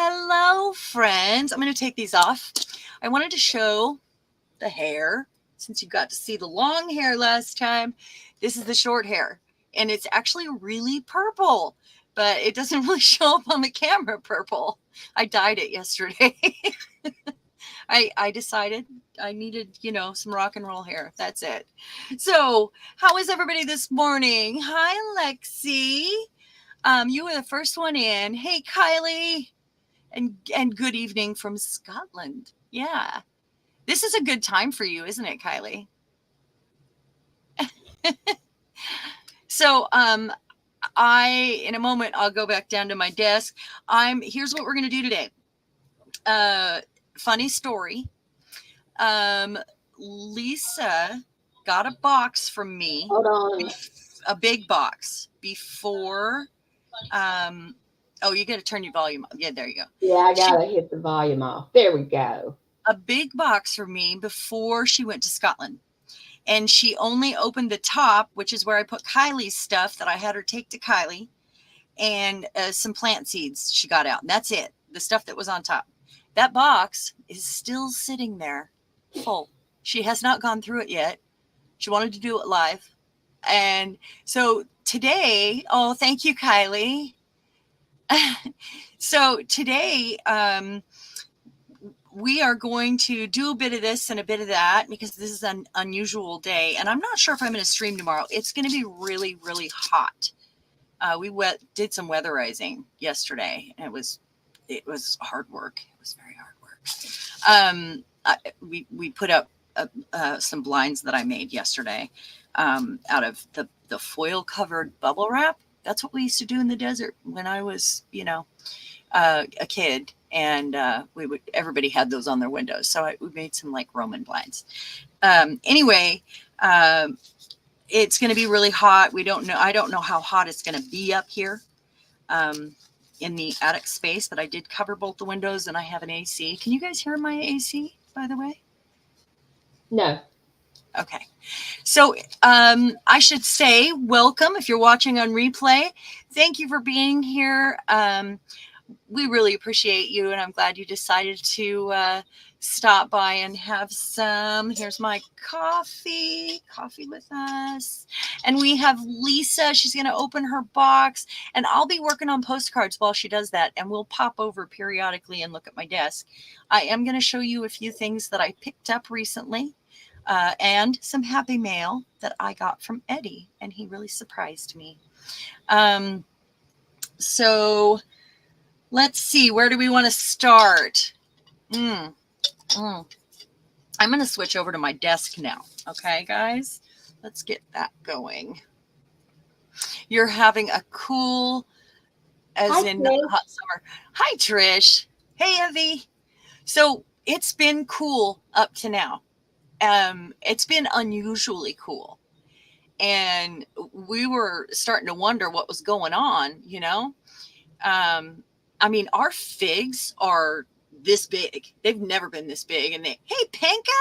Hello, friends. I'm going to take these off. I wanted to show the hair since you got to see the long hair last time. This is the short hair, and it's actually really purple, but it doesn't really show up on the camera purple. I dyed it yesterday. I decided I needed, some rock and roll hair. That's it. So, how is everybody this morning? Hi, Lexi. You were the first one in. Hey, Kylie. And good evening from Scotland. Yeah. This is a good time for you, isn't it, Kylie? So, in a moment, I'll go back down to my desk. Here's what we're going to do today. Funny story. Lisa got a box from me. Hold on. A big box before, oh, you got to turn your volume up. Yeah, there you go. Yeah, I got to hit the volume off. There we go. A big box for me before she went to Scotland. And she only opened the top, which is where I put Kylie's stuff that I had her take to Kylie, and some plant seeds she got out. And that's it. The stuff that was on top. That box is still sitting there full. She has not gone through it yet. She wanted to do it live. And so today, oh, thank you, Kylie. So today, we are going to do a bit of this and a bit of that because this is an unusual day. And I'm not sure if I'm going to stream tomorrow. It's going to be really, really hot. We did some weatherizing yesterday, and it was hard work. It was very hard work. We put up some blinds that I made yesterday out of the foil covered bubble wrap. That's what we used to do in the desert when I was, a kid. And everybody had those on their windows. So we made some like Roman blinds. Anyway, it's going to be really hot. I don't know how hot it's going to be up here in the attic space, but I did cover both the windows and I have an AC. Can you guys hear my AC, by the way? No. Okay. So I should say welcome if you're watching on replay. Thank you for being here. We really appreciate you, and I'm glad you decided to stop by and have some. Here's my coffee with us. And we have Lisa. She's going to open her box, and I'll be working on postcards while she does that, and we'll pop over periodically and look at my desk. I am going to show you a few things that I picked up recently and some happy mail that I got from Eddie, and he really surprised me. So let's see, where do we want to start? I'm going to switch over to my desk now. Okay, guys, let's get that going. You're having a cool, as in not hot summer. Hi, Trish. Hey, Evie. So it's been cool up to now. It's been unusually cool. And we were starting to wonder what was going on, I mean, our figs are this big. They've never been this big. And hey, Pinka.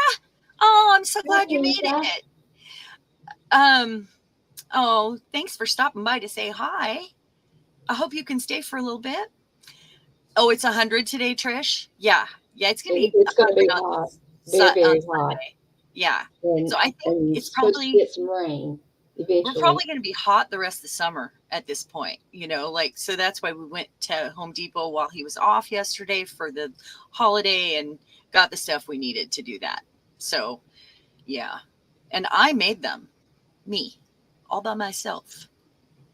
Oh, I'm so glad you made it. Oh, thanks for stopping by to say hi. I hope you can stay for a little bit. Oh, it's 100 today, Trish. Yeah, it's gonna be. It's gonna be hot. Very hot. Yeah. So I think it's probably get some rain. Eventually. We're probably going to be hot the rest of the summer at this point, so that's why we went to Home Depot while he was off yesterday for the holiday and got the stuff we needed to do that. So, yeah. And I made them, me, all by myself.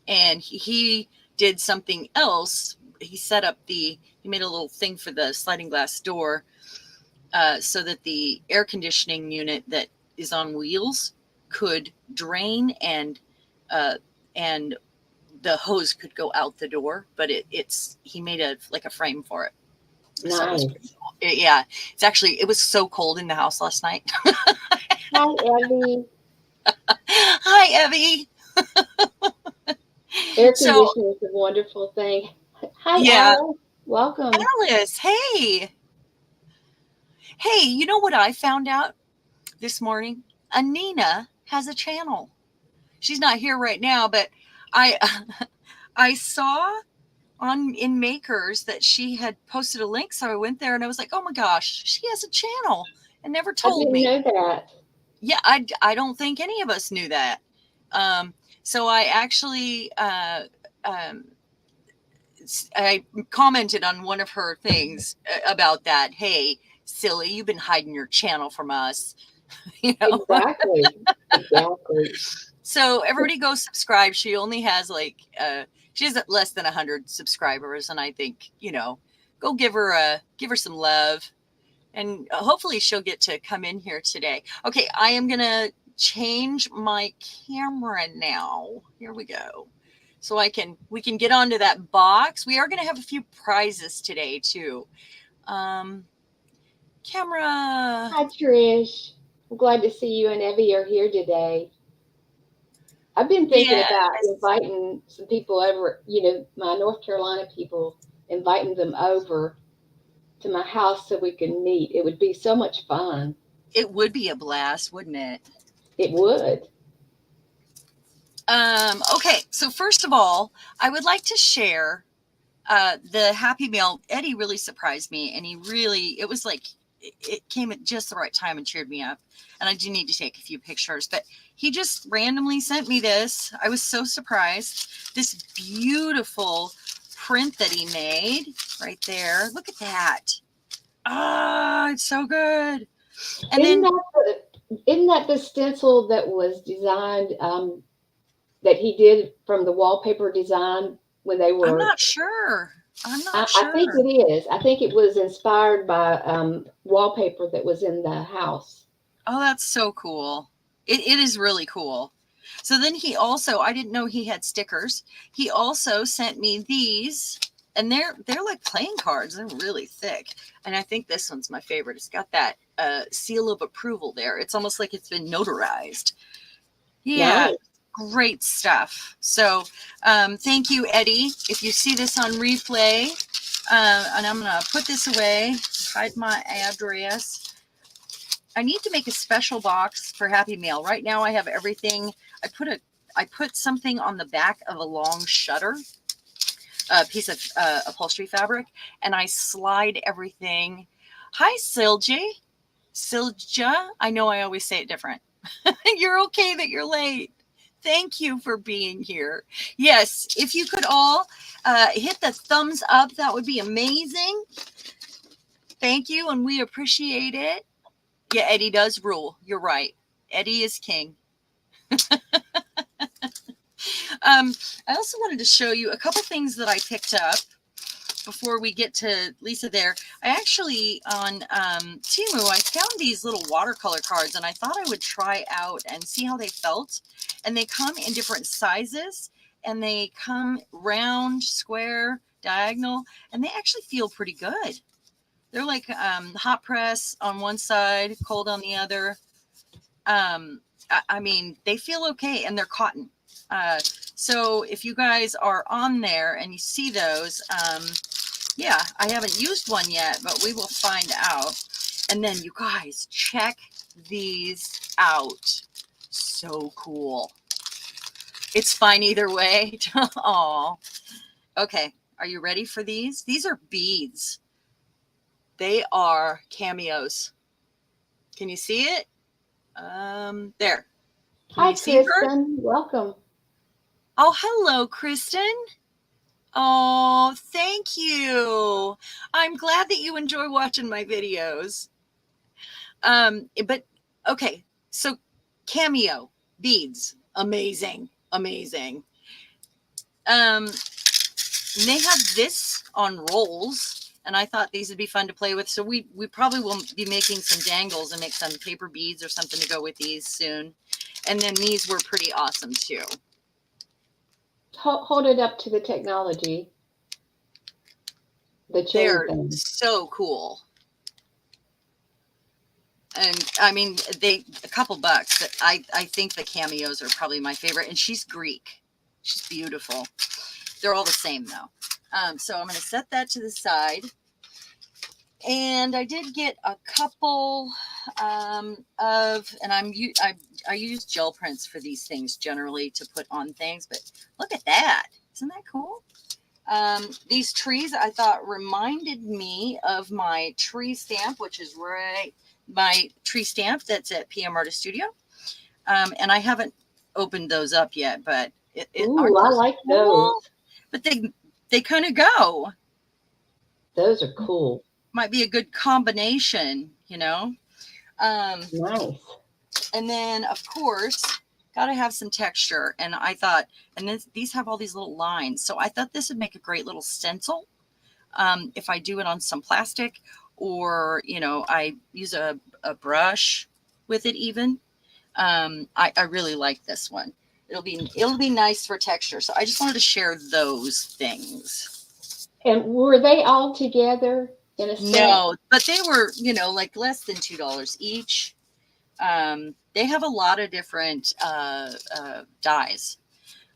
And he did something else. He made a little thing for the sliding glass door so that the air conditioning unit that is on wheels could drain and the hose could go out the door, but he made a frame for it. Nice. So it was pretty cool. It was so cold in the house last night. Hi, Evie. Hi, Evie. Air conditioning is a wonderful thing. Hi, Alice. Welcome. Alice, hey. Hey, you know what I found out this morning? Anina has a channel. She's not here right now, but I saw in Makers that she had posted a link. So I went there and I was like, oh my gosh, she has a channel and never I told didn't me. know that. Yeah, I don't think any of us knew that. So I actually I commented on one of her things about that. Hey, silly, you've been hiding your channel from us. You know. Exactly. Exactly. So everybody go subscribe. She only has like she has less than 100 subscribers, and I think, you know, go give her some love, and hopefully she'll get to come in here today. Okay, I am gonna change my camera now. Here we go. So we can get onto that box. We are gonna have a few prizes today too. Camera. Hi, Trish. I'm glad to see you and Evie are here today. I've been thinking about Yes. inviting some people over, my North Carolina people, inviting them over to my house so we can meet. It would be so much fun. It would be a blast, wouldn't it? It would. Okay, so first of all, I would like to share the Happy Meal. Eddie really surprised me, and it was like, it came at just the right time and cheered me up. And I do need to take a few pictures, but he just randomly sent me this. I was so surprised. This beautiful print that he made right there. Look at that. Ah, it's so good. And Isn't then, that the stencil that was designed, that he did from the wallpaper design when they I'm were? not sure. I'm not I think sure. it is. I think it was inspired by wallpaper that was in the house. Oh, that's so cool. It is really cool. So then he also, I didn't know he had stickers. He also sent me these, and they're like playing cards. They're really thick. And I think this one's my favorite. It's got that seal of approval there. It's almost like it's been notarized. Yeah, Nice. great stuff. So thank you, Eddie. If you see this on replay, and I'm going to put this away, hide my address. I need to make a special box for Happy Meal. Right now I have everything. I put something on the back of a long shutter, a piece of upholstery fabric, and I slide everything. Hi, Silja. Silja. I know I always say it different. You're okay that you're late. Thank you for being here. Yes, if you could all hit the thumbs up, that would be amazing. Thank you, and we appreciate it. Yeah, Eddie does rule. You're right. Eddie is king. I also wanted to show you a couple things that I picked up before we get to Lisa there. I actually, on Temu, I found these little watercolor cards, and I thought I would try out and see how they felt. And they come in different sizes, and they come round, square, diagonal, and they actually feel pretty good. They're like hot press on one side, cold on the other. I mean, they feel okay, and they're cotton. So if you guys are on there and you see those, yeah, I haven't used one yet, but we will find out. And then you guys check these out. So cool. It's fine either way. Oh, okay. Are you ready for these? These are beads. They are cameos. Can you see it? There. Can Hi, you see her? Kristen. Welcome. Oh, hello, Kristen. Oh, thank you. I'm glad that you enjoy watching my videos. But okay, so cameo beads, amazing, amazing. They have this on rolls, and I thought these would be fun to play with. So we probably will be making some dangles and make some paper beads or something to go with these soon. And then these were pretty awesome too. Hold it up to the technology. The chain They're thing. so cool. And I mean, a couple bucks, but I think the cameos are probably my favorite. And she's Greek. She's beautiful. They're all the same though. So I'm going to set that to the side. And I did get a couple and I use gel prints for these things generally to put on things, but look at that. Isn't that cool? These trees I thought reminded me of my tree stamp, which is my tree stamp that's at PM Artist Studio. And I haven't opened those up yet, but Ooh, aren't I those like cool? those. But they kind of go. Those are cool. Might be a good combination, you know. Nice. And then of course, got to have some texture. And I thought, and then these have all these little lines, so I thought this would make a great little stencil. If I do it on some plastic, or I use a brush with it even. I really like this one. It'll be nice for texture. So I just wanted to share those things. And were they all together in a set? No, but they were, like less than $2 each. They have a lot of different dyes.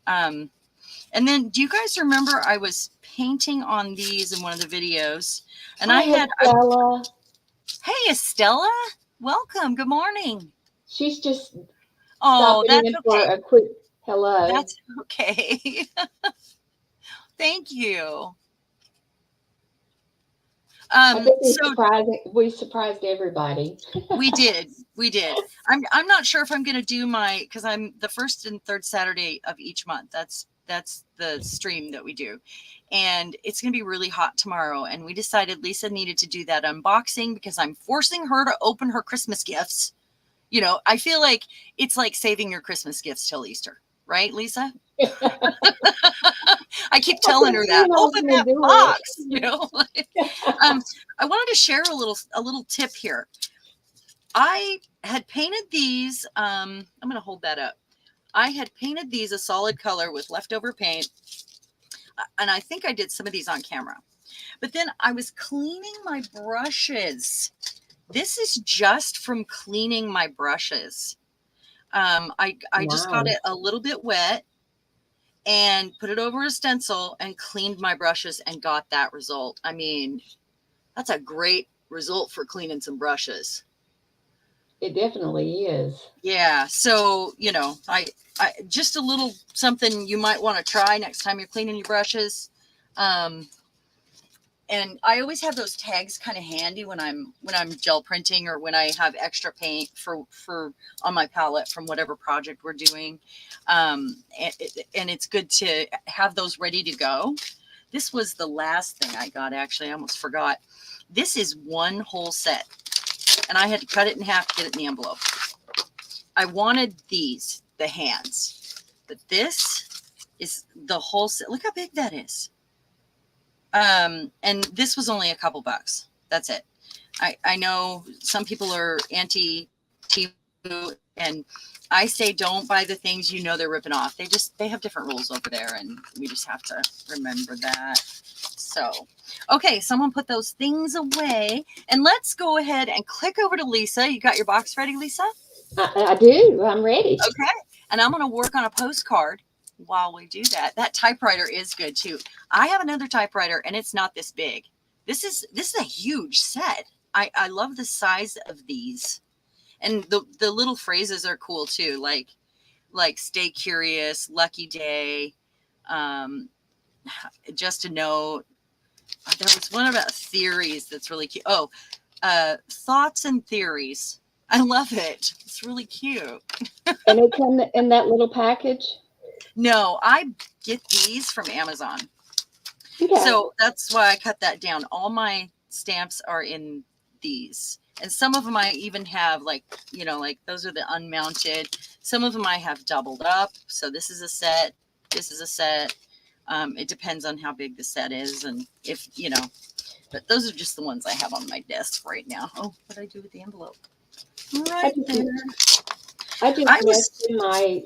And then do you guys remember I was painting on these in one of the videos, and Hi, I had, Estella. hey, Estella, welcome. Good morning. She's just Oh, stopping that's in for okay. a quick hello. That's okay. Thank you. I think So we surprised everybody. we did. I'm not sure if I'm going to do because I'm the first and third Saturday of each month. That's the stream that we do. And it's going to be really hot tomorrow. And we decided Lisa needed to do that unboxing because I'm forcing her to open her Christmas gifts. I feel like it's like saving your Christmas gifts till Easter, right, Lisa? I keep telling her that. Open that box, I wanted to share a little tip here. I had painted these. I'm going to hold that up. I had painted these a solid color with leftover paint, and I think I did some of these on camera. But then I was cleaning my brushes. This is just from cleaning my brushes. I just got it a little bit wet and put it over a stencil and cleaned my brushes and got that result. I mean, that's a great result for cleaning some brushes. It definitely is. Yeah. So, I just a little something you might want to try next time you're cleaning your brushes. And I always have those tags kind of handy when I'm gel printing or when I have extra paint for on my palette from whatever project we're doing. And it's good to have those ready to go. This was the last thing I got, actually. I almost forgot. This is one whole set, and I had to cut it in half to get it in the envelope. I wanted the hands, but this is the whole set. Look how big that is. And this was only a couple bucks. That's it. I know some people are anti-Temu, and I say don't buy the things they're ripping off. They have different rules over there, and we just have to remember that. So, okay, someone put those things away, and let's go ahead and click over to Lisa. You got your box ready, Lisa? I do. I'm ready. Okay, and I'm going to work on a postcard while we do that. That typewriter is good too. I have another typewriter, and it's not this big. This is a huge set. I love the size of these, and the little phrases are cool too, like stay curious, lucky day, just a note. There was one about theories that's really cute. Oh, thoughts and theories. I love it. It's really cute. And it come in that little package? No, I get these from Amazon. Okay. So that's why I cut that down. All my stamps are in these. And some of them I even have like those are the unmounted. Some of them I have doubled up. So this is a set. This is a set. It depends on how big the set is. And if, but those are just the ones I have on my desk right now. Oh, what did I do with the envelope? Right there. I just nested my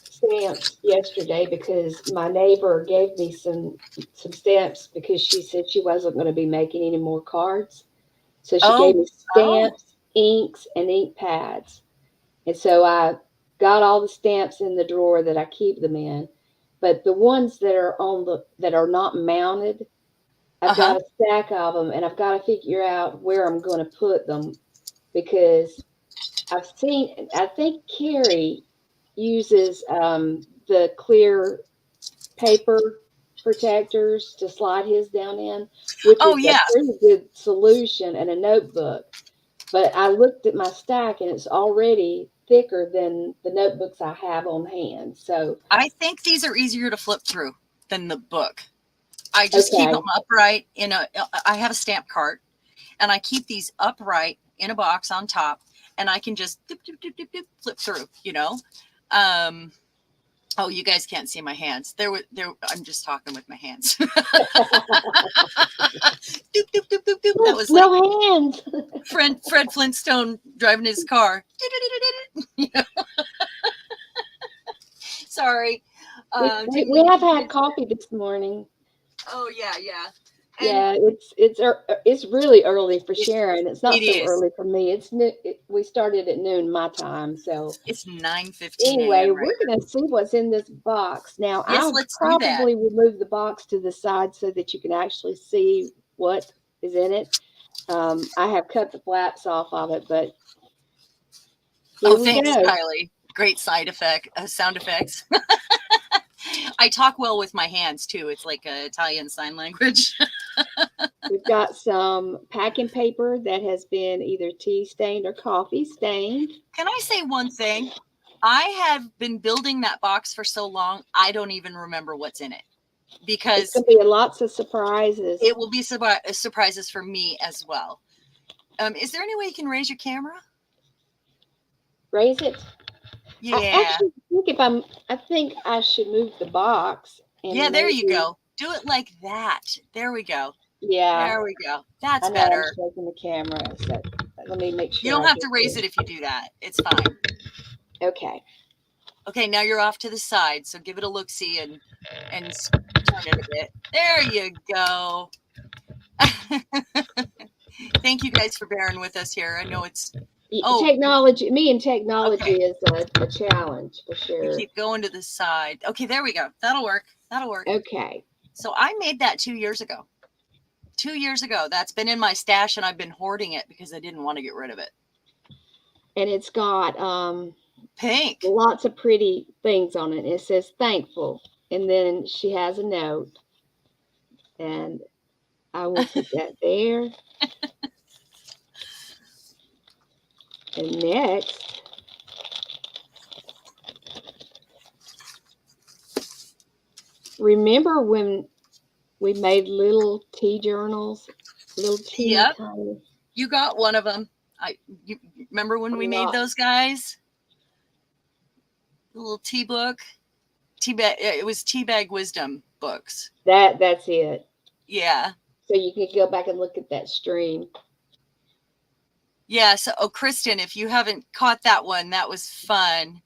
stamps yesterday because my neighbor gave me some stamps because she said she wasn't going to be making any more cards. So she gave me stamps, inks, and ink pads. And so I got all the stamps in the drawer that I keep them in. But the ones that are not mounted, I've got a stack of them, and I've got to figure out where I'm going to put them because I think Carrie uses the clear paper protectors to slide his down in, which Oh is a yeah. pretty good solution in a notebook. But I looked at my stack and it's already thicker than the notebooks I have on hand. So I think these are easier to flip through than the book. I just keep them okay, upright I have a stamp cart, and I keep these upright in a box on top, and I can just dip, dip, dip, dip, dip, flip through, Oh, you guys can't see my hands. I'm just talking with my hands. Doop, doop, doop, doop, doop. That was like no hands. Fred Flintstone driving his car. Sorry. We have had coffee this morning. Oh yeah, yeah. And Yeah, it's really early for Sharon. It's it not so is. early for me. We started at noon my time. So It's 9:15 anyway, a.m. right we're here. going to see what's in this box. Now, Yes, I'll let's do that. probably will move the box to the side so that you can actually see what is in it. I have cut the flaps off of it, but here we Thanks, go. Kylie. Great sound effects. I talk well with my hands too. It's like an Italian sign language. We've got some packing paper that has been either tea stained or coffee stained. Can I say one thing? I have been building that box for so long, I don't even remember what's in it, It's because going to be lots of surprises. it will be surprises for me as well. Is there any way you can raise your camera? Raise it. I Yeah. actually I think I should move the box and Yeah, there you maybe, go. Do it like that. There we go. yeah, There we go. That's I know I'm better. shaking the camera. So let me make You sure don't I have get to raise this. it if you do that. It's fine. Okay. Okay, now you're off to the side. So give it a look-see and turn it a bit. There you go. Thank you guys for bearing with us here. I know it's Technology, me and technology okay. is a challenge for We sure. keep going to the side. Okay, there we go. That'll work. That'll work. Okay. So I made that 2 years ago. 2 years ago. That's been in my stash, and I've been hoarding it because I didn't want to get rid of it. And it's got Pink. lots of pretty things on it. It says thankful. And then she has a note. And I will put that there. And next, remember when we made little tea journals? Little teeny Yep. tiny. You got one of them. You remember when we made those guys? The little tea book. It was tea bag wisdom books. That's it. Yeah. So you can go back and look at that stream. Yeah. So, Kristen, if you haven't caught that one, that was fun.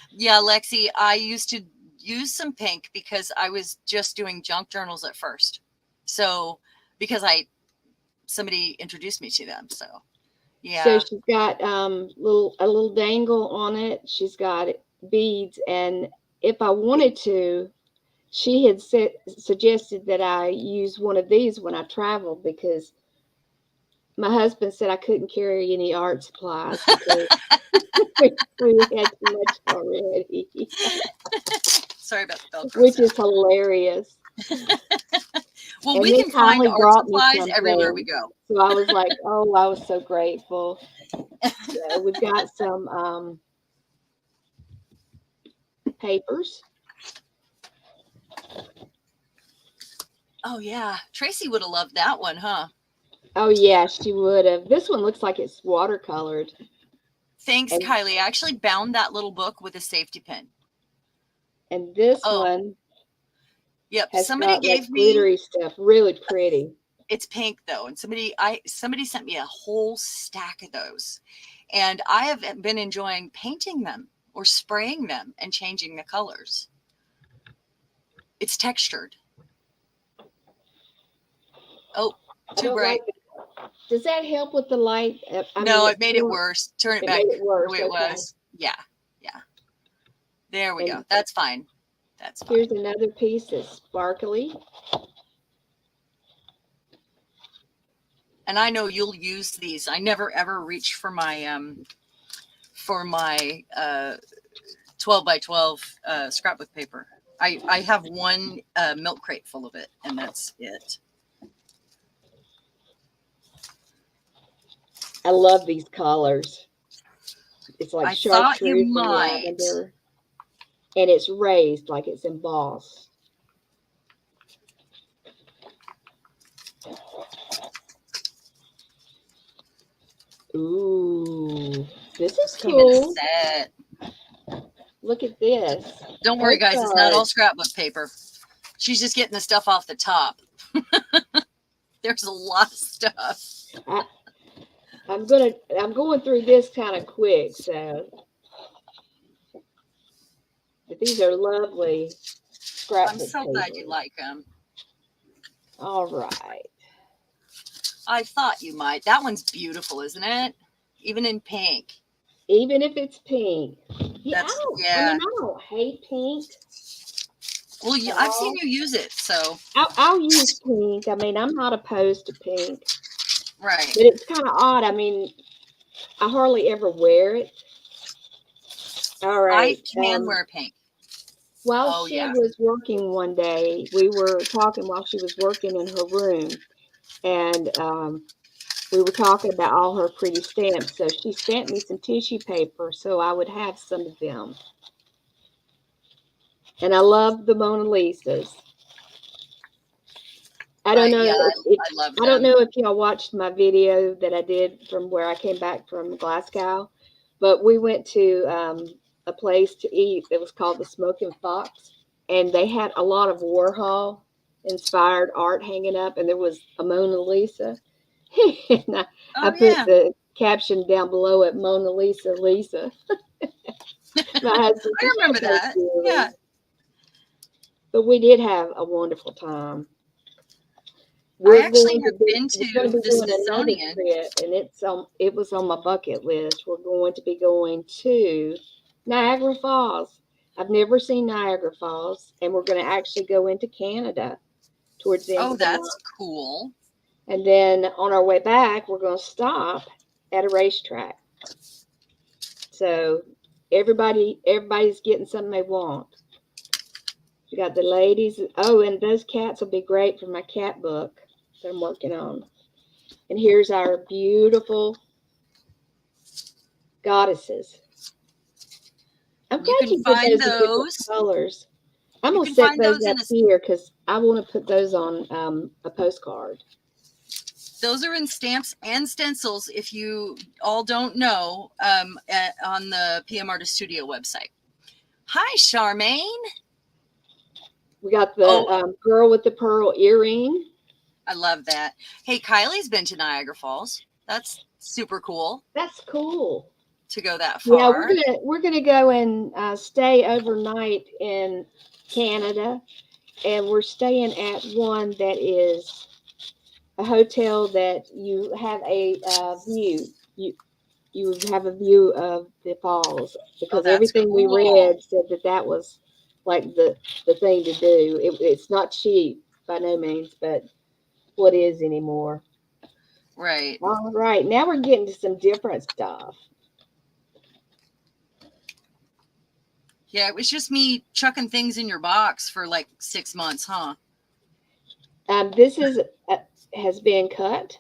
Yeah, Lexi, I used to use some pink because I was just doing junk journals at first. So, because somebody introduced me to them. So, yeah. So she's got a little dangle on it. She's got beads, and if I wanted to, she had suggested that I use one of these when I travel because my husband said I couldn't carry any art supplies because we had too much already. Sorry about the Velcro Which sound. is hilarious. Well, And we can find Kylie art brought me supplies something. everywhere we go. So I was like, oh, I was so grateful. So we've got some papers. Oh, yeah. Tracy would have loved that one, huh? Oh, yeah, she would have. This one looks like it's watercolored. Thanks, Kylie. I actually bound that little book with a safety pin. And this one, yep, has somebody gave me glittery stuff, really pretty. It's pink though, and somebody sent me a whole stack of those, and I have been enjoying painting them or spraying them and changing the colors. It's textured. Oh, too bright. Does that help with the light? No, it made it worse. Turn it back made it worse, the way it was. Yeah. There we go. That's fine. That's fine. Here's another piece that's sparkly. And I know you'll use these. I never ever reach for my 12 by 12 scrapbook paper. I have one milk crate full of it, and that's it. I love these colors. It's like I thought you chartreuse and might. lavender. And it's raised like it's embossed. Ooh, this is This came in a cool. set. Look at this. Don't worry, guys. It's not all Postcards. scrapbook paper. She's just getting the stuff off the top. There's a lot of stuff. I'm going through this kind of quick, so. But these are lovely scrapbook I'm so glad you papers. like them. All right. I thought you might. That one's beautiful, isn't it? Even in pink. Even if it's pink. Yeah, I don't hate pink. Well, I've seen you use it, so. I'll use pink. I mean, I'm not opposed to pink. Right. But it's kind of odd. I mean, I hardly ever wear it. All right. I can wear pink. While she was working one day, we were talking while she was working in her room, and we were talking about all her pretty stamps. So she sent me some tissue paper so I would have some of them. And I love the Mona Lisas. I don't know. Yeah, I love them. I don't know if y'all watched my video that I did from where I came back from Glasgow, but we went to a place to eat that was called the Smoking Fox, and they had a lot of Warhol inspired art hanging up, and there was a Mona Lisa. And I put the caption down below it, Mona Lisa, Lisa. I remember that. Yeah. But we did have a wonderful time. I actually have been to the Smithsonian, trip, and it was on my bucket list. We're going to be going to Niagara Falls. I've never seen Niagara Falls, and we're going to actually go into Canada towards the end of the month. Oh, that's cool. And then on our way back, we're going to stop at a racetrack. So everybody's getting something they want. You got the ladies. Oh, and those cats will be great for my cat book that I'm working on. And here's our beautiful goddesses. I'm glad you find those colors. I'm going to set those up here because I want to put those on a postcard. Those are in stamps and stencils, if you all don't know, on the PM Artist Studio website. Hi, Charmaine. We got the girl with the pearl earring. I love that. Hey, Kylie's been to Niagara Falls. That's super cool. That's cool. To go that far. Yeah, we're gonna go and stay overnight in Canada, and we're staying at one that is a hotel that you have a view. You have a view of the falls because everything we read said that was like the thing to do. It's not cheap by no means, but what is anymore. Right. All right. Now we're getting to some different stuff. Yeah, it was just me chucking things in your box for like 6 months, huh? This has been cut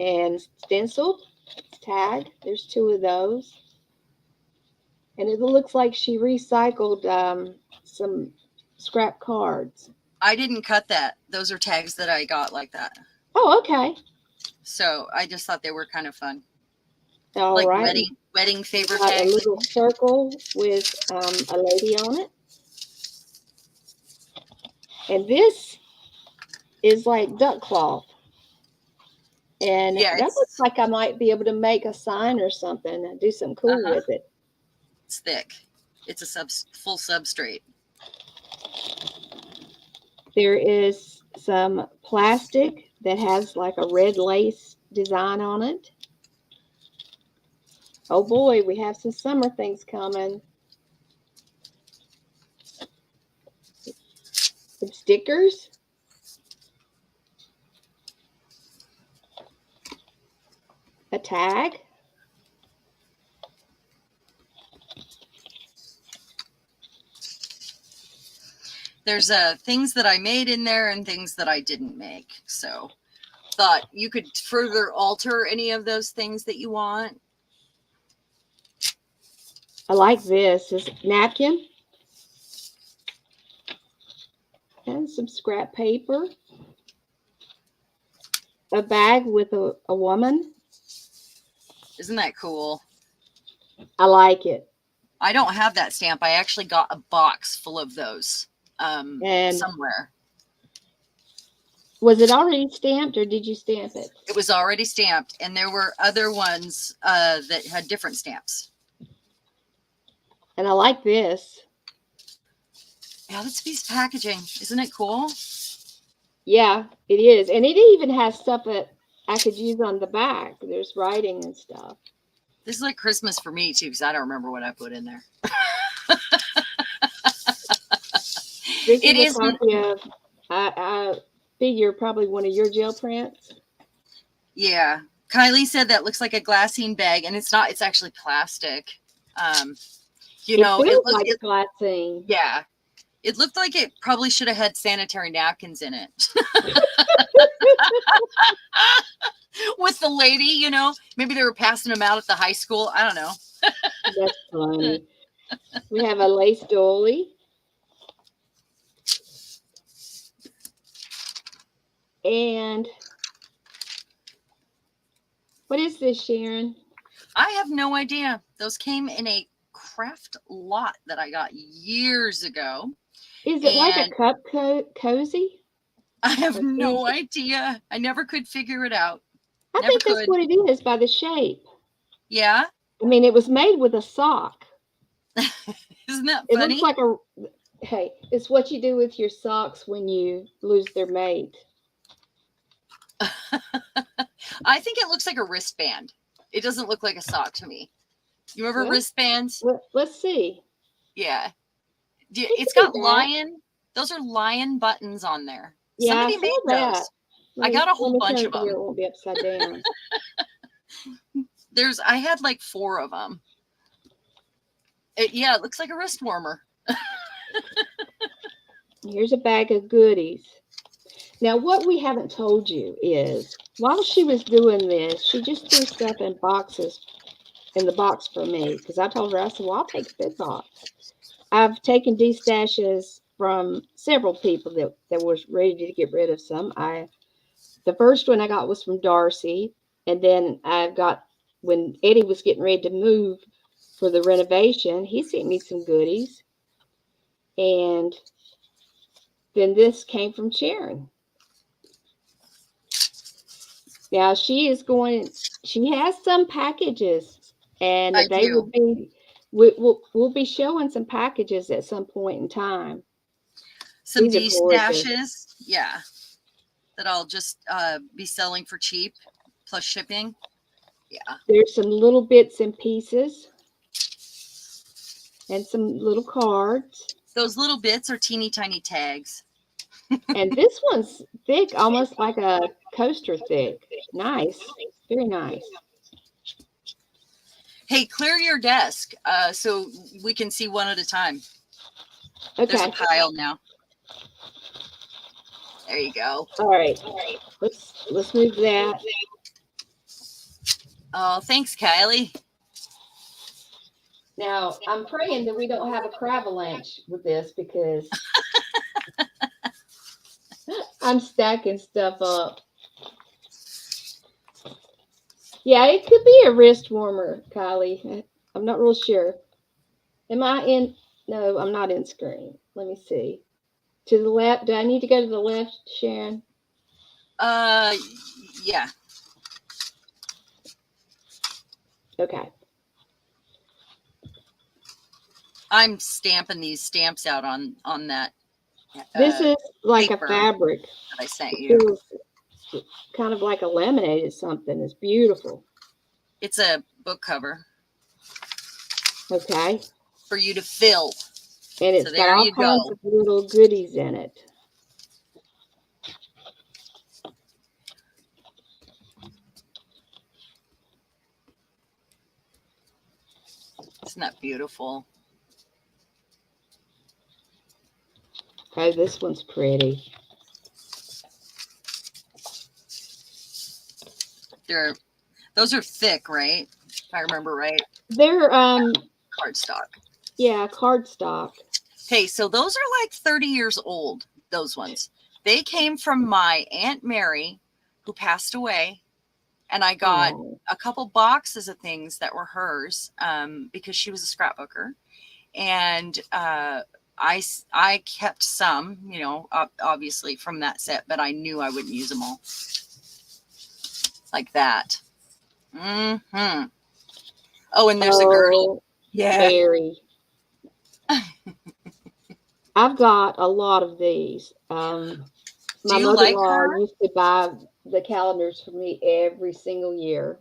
and stenciled. It's tagged. There's 2 of those. And it looks like she recycled some scrap cards. I didn't cut that. Those are tags that I got like that. Oh, okay. So I just thought they were kind of fun. All like right. Wedding favor got tags. A little circle with a lady on it. And this is like duck cloth. And that looks like I might be able to make a sign or something and do something cool with it. It's thick. It's a full substrate. There is some plastic that has like a red lace design on it. Oh boy, we have some summer things coming. Some stickers. A tag. There's things that I made in there and things that I didn't make. So thought you could further alter any of those things that you want. I like this. This napkin and some scrap paper. A bag with a woman. Isn't that cool? I like it. I don't have that stamp. I actually got a box full of those And somewhere. was it already stamped or did you stamp it? It was already stamped, and there were other ones that had different stamps. And I like this. Yeah, this piece of packaging. Isn't it cool? Yeah, it is. And it even has stuff that I could use on the back. There's writing and stuff. This is like Christmas for me, too, because I don't remember what I put in there. This is a copy of, I figure, probably one of your gel prints. Yeah. Kylie said that looks like a glassine bag, and it's not. It's actually plastic. You know, it looks like glassine. Yeah. It looked like it probably should have had sanitary napkins in it. With the lady, you know, maybe they were passing them out at the high school. I don't know. That's funny. We have a lace dolly. And what is this, Sharon? I have no idea. Those came in a craft lot that I got years ago. Is it like a cup cozy? I have no idea. I never could figure it out. I think that's what it is by the shape. Yeah. I mean, it was made with a sock. Isn't that funny? It looks like hey, it's what you do with your socks when you lose their mate. I think it looks like a wristband. It doesn't look like a sock to me. You remember wristbands? Let's see. Yeah. It's got lion. Those are lion buttons on there. Yeah, somebody made those. I got a whole bunch of them. It won't be upside down. I had like 4 of them. It looks like a wrist warmer. Here's a bag of goodies. Now, what we haven't told you is, while she was doing this, she just threw stuff in boxes, in the box for me, because I told her, I said, well, I'll take this box. I've taken destashes from several people that was ready to get rid of some. The first one I got was from Darcy, and then I got, when Eddie was getting ready to move for the renovation, he sent me some goodies. And then this came from Sharon. Now she has some packages, and we'll be showing some packages at some point in time. Some destashes, yeah, that I'll just be selling for cheap plus shipping. Yeah. There's some little bits and pieces and some little cards. Those little bits are teeny tiny tags. And this one's thick, almost like a coaster thick. Nice. Very nice. Hey, clear your desk so we can see one at a time. Okay. There's a pile now. There you go. All right. Let's move that. Oh, thanks, Kylie. Now, I'm praying that we don't have a cravalanche with this because I'm stacking stuff up. Yeah, it could be a wrist warmer, Kylie. I'm not real sure. Am I in? No, I'm not in screen. Let me see. To the left. Do I need to go to the left, Sharon? Yeah. Okay. I'm stamping these stamps out on that. This is like a fabric that I sent you. It's kind of like a laminated something. It's beautiful. It's a book cover. Okay. For you to fill. And it's got all kinds of little goodies in it. Isn't that beautiful? Oh, this one's pretty. Those are thick, right? If I remember right. They're Cardstock. Yeah, cardstock. Okay, so those are like 30 years old, those ones. They came from my Aunt Mary, who passed away. And I got a couple boxes of things that were hers because she was a scrapbooker. And I kept some, you know, obviously from that set, but I knew I wouldn't use them all. Like that. Mm-hmm. Oh, and there's a girdle. Yeah. Very. I've got a lot of these. My mother-in-law used to buy the calendars for me every single year.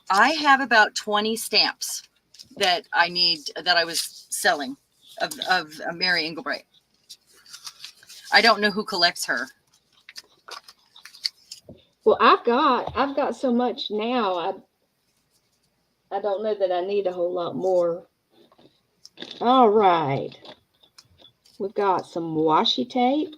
I have about 20 stamps that I need, that I was selling of Mary Engelbright. I don't know who collects her. Well, I've got so much now. I don't know that I need a whole lot more. All right. We've got some washi tape.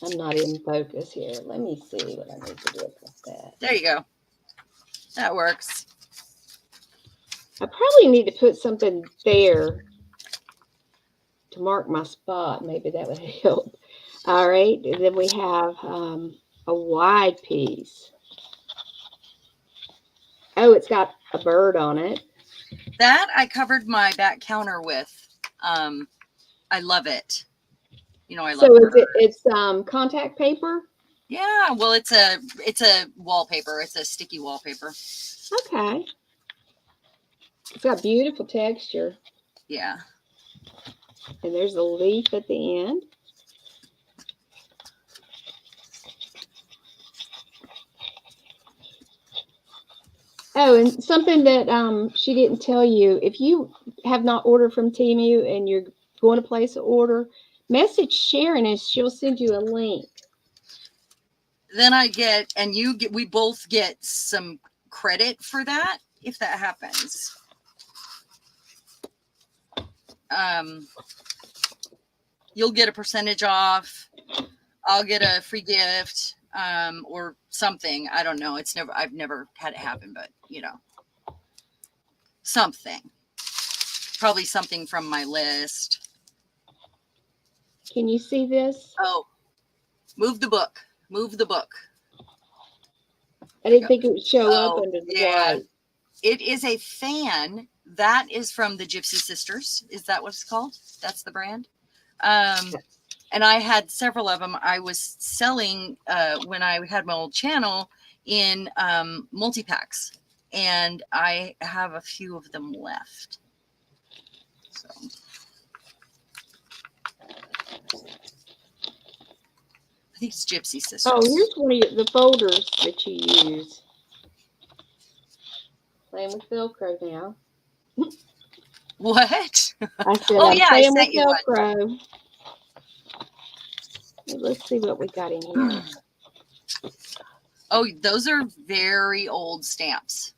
I'm not in focus here. Let me see what I need to do with that. There you go. That works. I probably need to put something there to mark my spot. Maybe that would help. All right. And then we have a wide piece. Oh, it's got a bird on it. That I covered my back counter with. I love it. You know, I love it. It's contact paper. Yeah, well, it's a wallpaper. It's a sticky wallpaper. Okay. It's got beautiful texture. Yeah. And there's a leaf at the end. Oh, and something that she didn't tell you, if you have not ordered from Temu and you're going to place an order, message Sharon and she'll send you a link. Then I get, and you get, we both get some credit for that if that happens. You'll get a percentage off. I'll get a free gift, or something. I don't know. I've never had it happen, but you know, something. Probably something from my list. Can you see this? Oh, move the book. Move the book. I didn't think it would show up under the white. It is a fan. That is from the Gypsy Sisters. Is that what it's called? That's the brand. And I had several of them. I was selling when I had my old channel in multi-packs. And I have a few of them left. So. I think it's Gypsy Sisters. Oh, here's one of the folders that you use. Playing with Velcro now. What? I said, oh, I'm yeah, playing with Velcro. Let's see what we got in here. Oh, those are very old stamps.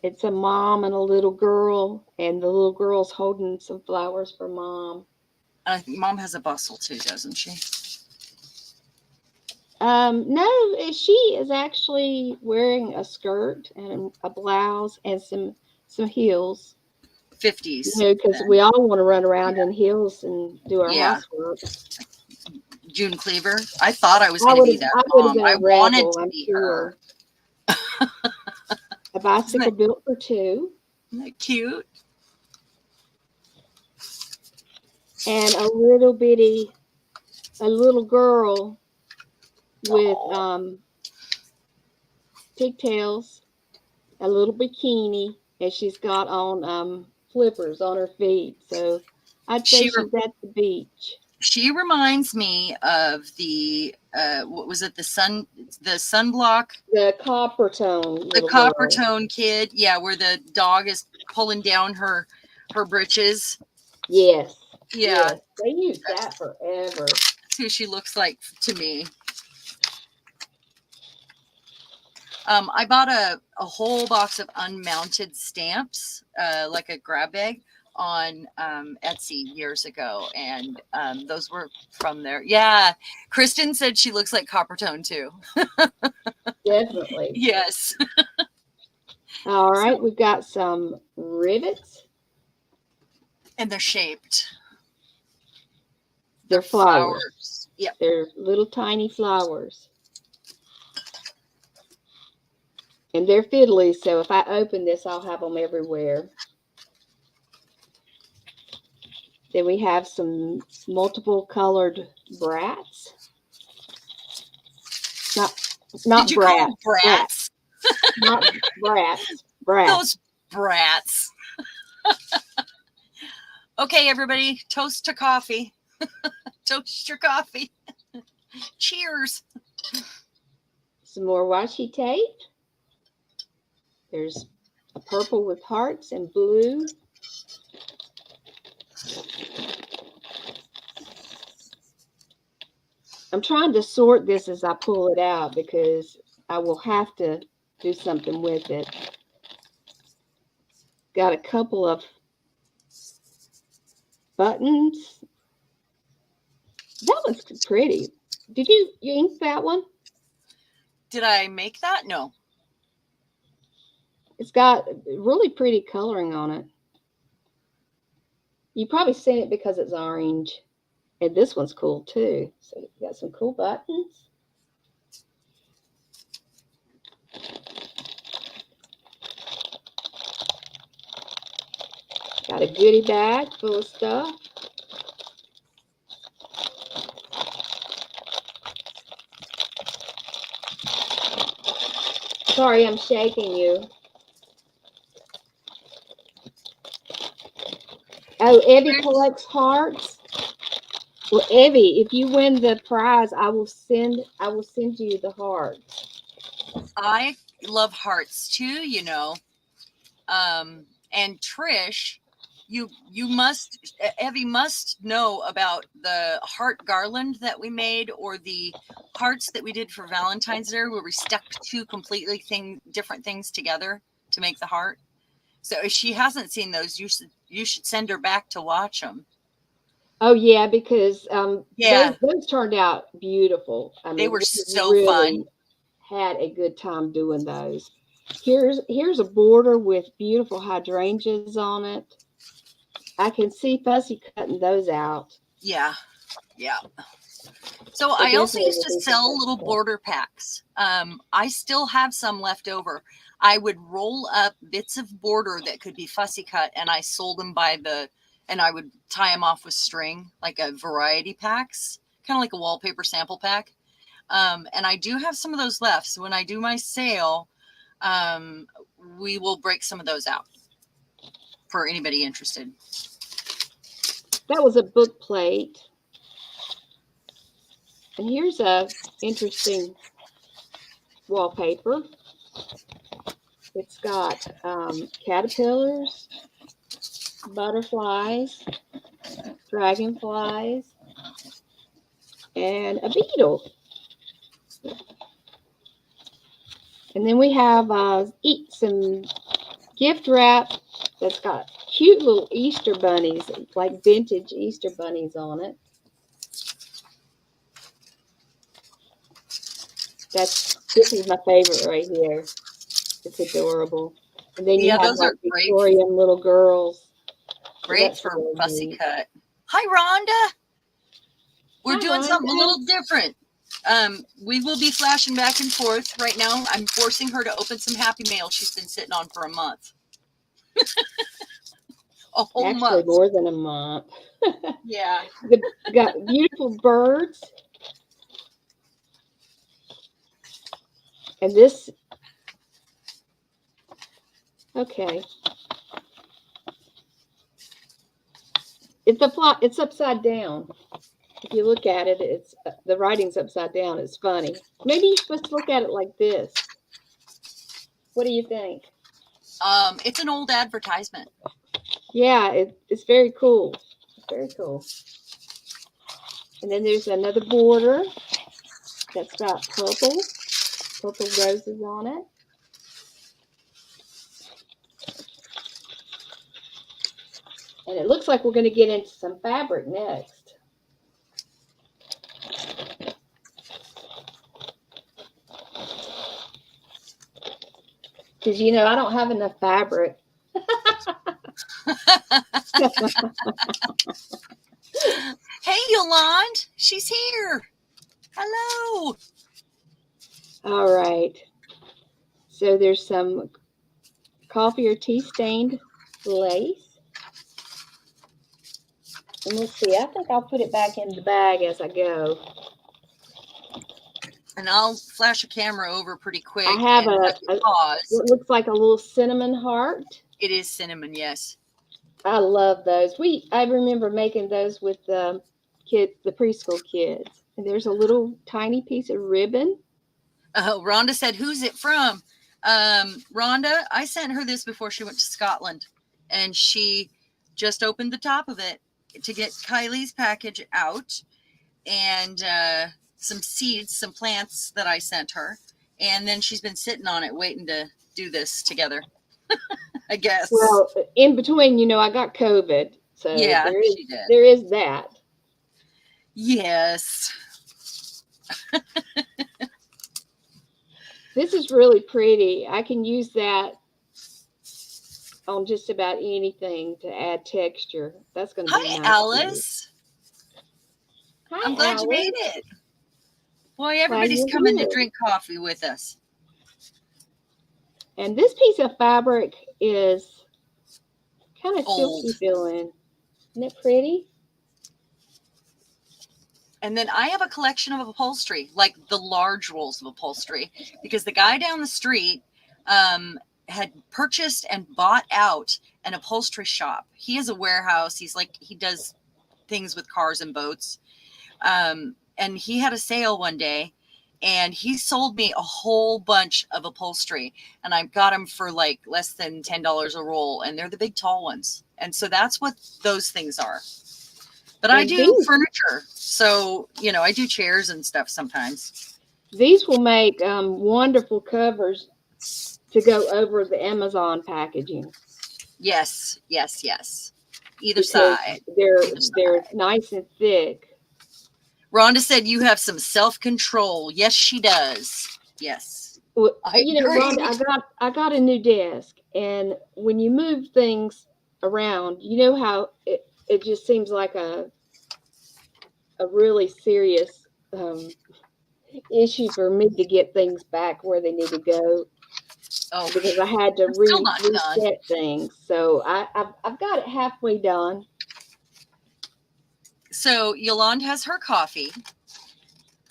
It's a mom and a little girl, and the little girl's holding some flowers for mom. I think mom has a bustle too, doesn't she? No, she is actually wearing a skirt and a blouse and some heels. 50s. You know, because we all want to run around in heels and do our housework. June Cleaver. I thought I was going to be that mom. I wanted to be her. A bicycle built for two. Isn't that cute? And a little girl with pigtails, a little bikini, and she's got on flippers on her feet. So I'd say she's at the beach. She reminds me of the what was it? The sunblock. The copper tone. The copper tone kid. Yeah, where the dog is pulling down her britches. Yes. Yeah. Yes. They use that forever. That's who she looks like to me. I bought a whole box of unmounted stamps, like a grab bag on Etsy years ago. And those were from there. Yeah. Kristen said she looks like Coppertone too. Definitely. Yes. All right. We've got some rivets. And they're shaped. They're flowers. Yep. They're little tiny flowers. And they're fiddly, so if I open this, I'll have them everywhere. Then we have some multiple colored brats. Not Did you brats. call them brats? Not brats. Brats. Those brats. Okay, everybody, toast to coffee. Toast your coffee. Cheers. Some more washi tape. There's a purple with hearts and blue. I'm trying to sort this as I pull it out because I will have to do something with it. Got a couple of buttons. That one's pretty. Did you ink that one? Did I make that? No. It's got really pretty coloring on it. You probably seen it because it's orange. And this one's cool too. So you got some cool buttons. Got a goodie bag full of stuff. Sorry, I'm shaking you. Oh, Evie collects hearts. Well, Evie, if you win the prize, I will send you the hearts. I love hearts too, you know. And Trish, Evie must know about the heart garland that we made, or the hearts that we did for Valentine's Day, where we stuck two completely different things together to make the heart. So if she hasn't seen those, you should send her back to watch them. Oh yeah, because those turned out beautiful. I mean, they were so really fun. Had a good time doing those. Here's a border with beautiful hydrangeas on it. I can see Fussy cutting those out. Yeah. So I also used to sell little border packs. I still have some left over. I would roll up bits of border that could be fussy cut, and I sold them and I would tie them off with string, like a variety packs, kind of like a wallpaper sample pack. And I do have some of those left. So when I do my sale, we will break some of those out for anybody interested. That was a book plate. And here's a interesting wallpaper. It's got caterpillars, butterflies, dragonflies, and a beetle. And then we have some gift wrap that's got cute little Easter bunnies, like vintage Easter bunnies on it. This is my favorite right here. It's adorable. And then you have those like are Victorian little girls. Great for fussy cut. Hi, Rhonda. We're doing something a little different. We will be flashing back and forth right now. I'm forcing her to open some Happy Mail she's been sitting on for a month. A whole month. Actually, more than a month. Yeah. Got beautiful birds. And this, okay. It's upside down. If you look at it, it's the writing's upside down. It's funny. Maybe you're supposed to look at it like this. What do you think? It's an old advertisement. Yeah, it's very cool. It's very cool. And then there's another border that's got purple purple roses on it. And it looks like we're going to get into some fabric next. Because, I don't have enough fabric. Hey, Yolande, she's here. Hello. All right. So there's some coffee or tea stained lace. And let's see, I think I'll put it back in the bag as I go. And I'll flash a camera over pretty quick. I have pause. What looks like a little cinnamon heart. It is cinnamon, yes. I love those. I remember making those with the preschool kids. And there's a little tiny piece of ribbon. Rhonda said, "Who's it from?" Rhonda, I sent her this before she went to Scotland, and she just opened the top of it to get Kylie's package out, and some seeds, some plants that I sent her, and then she's been sitting on it waiting to do this together. I guess. Well, in between, I got COVID, so yeah, there is that. Yes. This is really pretty. I can use that on just about anything to add texture. That's going to be nice. Hi, Alice. Hi, I'm glad Alice. you made it. Boy, everybody's coming to drink coffee with us. And this piece of fabric is kind of silky feeling. Isn't it pretty? And then I have a collection of upholstery, like the large rolls of upholstery, because the guy down the street had purchased and bought out an upholstery shop. He has a warehouse. He does things with cars and boats. And he had a sale one day, and he sold me a whole bunch of upholstery, and I got them for like less than $10 a roll, and they're the big tall ones. And so that's what those things are. But I do furniture. So, I do chairs and stuff sometimes. These will make wonderful covers to go over the Amazon packaging. Yes, yes, yes. Either side. They're nice and thick. Rhonda said you have some self-control. Yes, she does. Yes. Well, Rhonda, I got a new desk, and when you move things around, how it just seems like a really serious issue for me to get things back where they need to go. Oh, because I had to reset things. So I've got it halfway done. So Yolande has her coffee.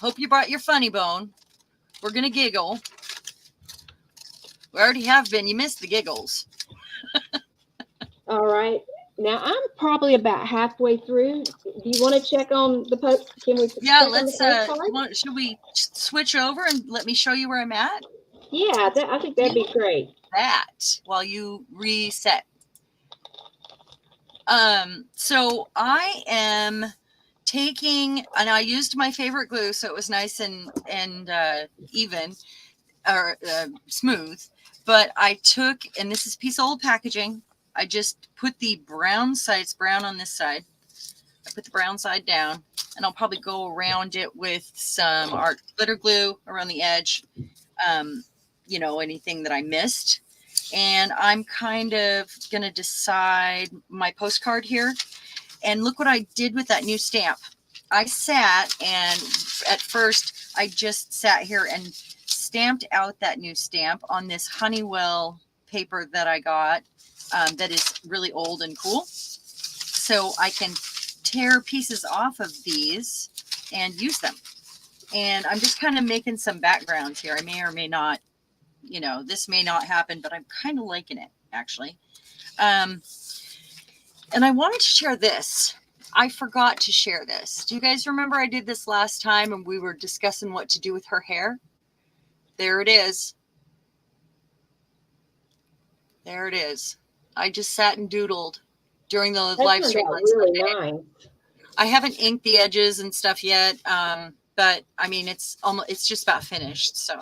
Hope you brought your funny bone. We're going to giggle. We already have been. You missed the giggles. All right. Now I'm probably about halfway through. Do you want to check on the post? Can we? Yeah, let's. Should we switch over and let me show you where I'm at? Yeah, I think that'd be great. That while you reset. So I am taking, and I used my favorite glue, so it was nice and even or smooth. But I took, and this is a piece of old packaging. I just put the brown side, it's brown on this side. I put the brown side down, and I'll probably go around it with some art glitter glue around the edge. Anything that I missed. And I'm kind of going to decide my postcard here. And look what I did with that new stamp. I sat, and at first I just sat here and stamped out that new stamp on this Honeywell paper that I got that is really old and cool. So I can tear pieces off of these and use them. And I'm just kind of making some backgrounds here. I may or may not, this may not happen, but I'm kind of liking it, actually. And I wanted to share this. I forgot to share this. Do you guys remember I did this last time and we were discussing what to do with her hair? There it is. There it is. I just sat and doodled during the live stream. Really nice. I haven't inked the edges and stuff yet. But I mean, it's just about finished. So,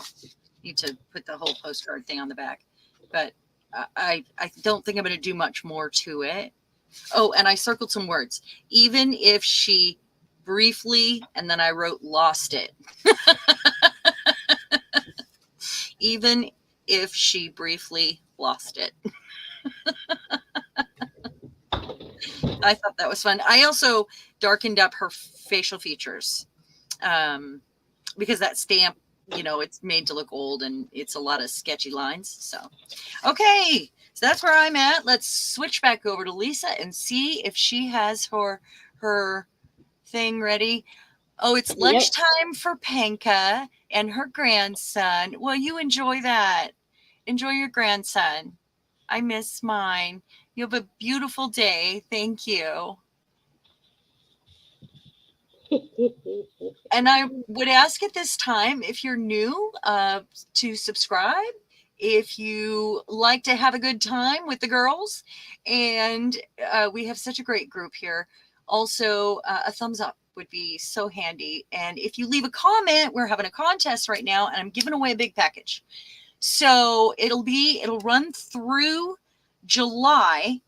need to put the whole postcard thing on the back, but I don't think I'm going to do much more to it. Oh, and I circled some words. Even if she briefly, and then I wrote lost it. Even if she briefly lost it. I thought that was fun. I also darkened up her facial features because that stamp, it's made to look old and it's a lot of sketchy lines. So, okay. So that's where I'm at. Let's switch back over to Lisa and see if she has her thing ready. Oh, it's lunchtime for Panka and her grandson. Well, you enjoy that. Enjoy your grandson. I miss mine. You have a beautiful day. Thank you. And I would ask at this time, if you're new, to subscribe. If you like to have a good time with the girls, and we have such a great group here. Also, a thumbs up would be so handy. And if you leave a comment, we're having a contest right now, and I'm giving away a big package. So it'll run through July.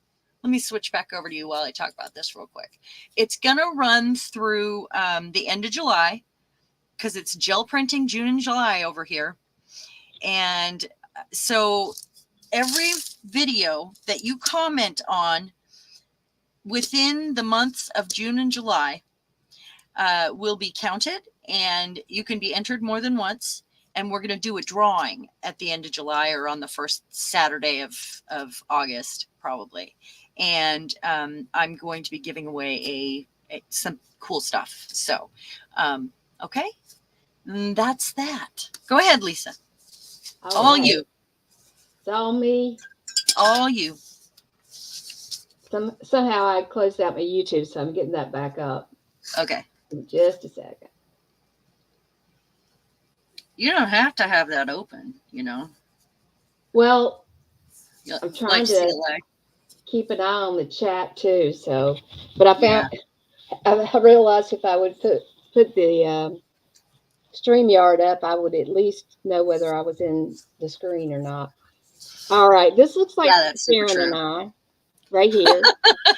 Let me switch back over to you while I talk about this real quick. It's going to run through the end of July because it's gel printing June and July over here. And so every video that you comment on within the months of June and July will be counted, and you can be entered more than once. And we're going to do a drawing at the end of July or on the first Saturday of August, probably. And I'm going to be giving away some cool stuff. So, okay, that's that. Go ahead, Lisa. All right. You. It's all me. All you. Somehow I closed out my YouTube, so I'm getting that back up. Okay. In just a second. You don't have to have that open, Well, I'm trying to keep an eye on the chat too. So, but I realized if I would put the StreamYard up, I would at least know whether I was in the screen or not. All right, this looks like Sharon and I right here.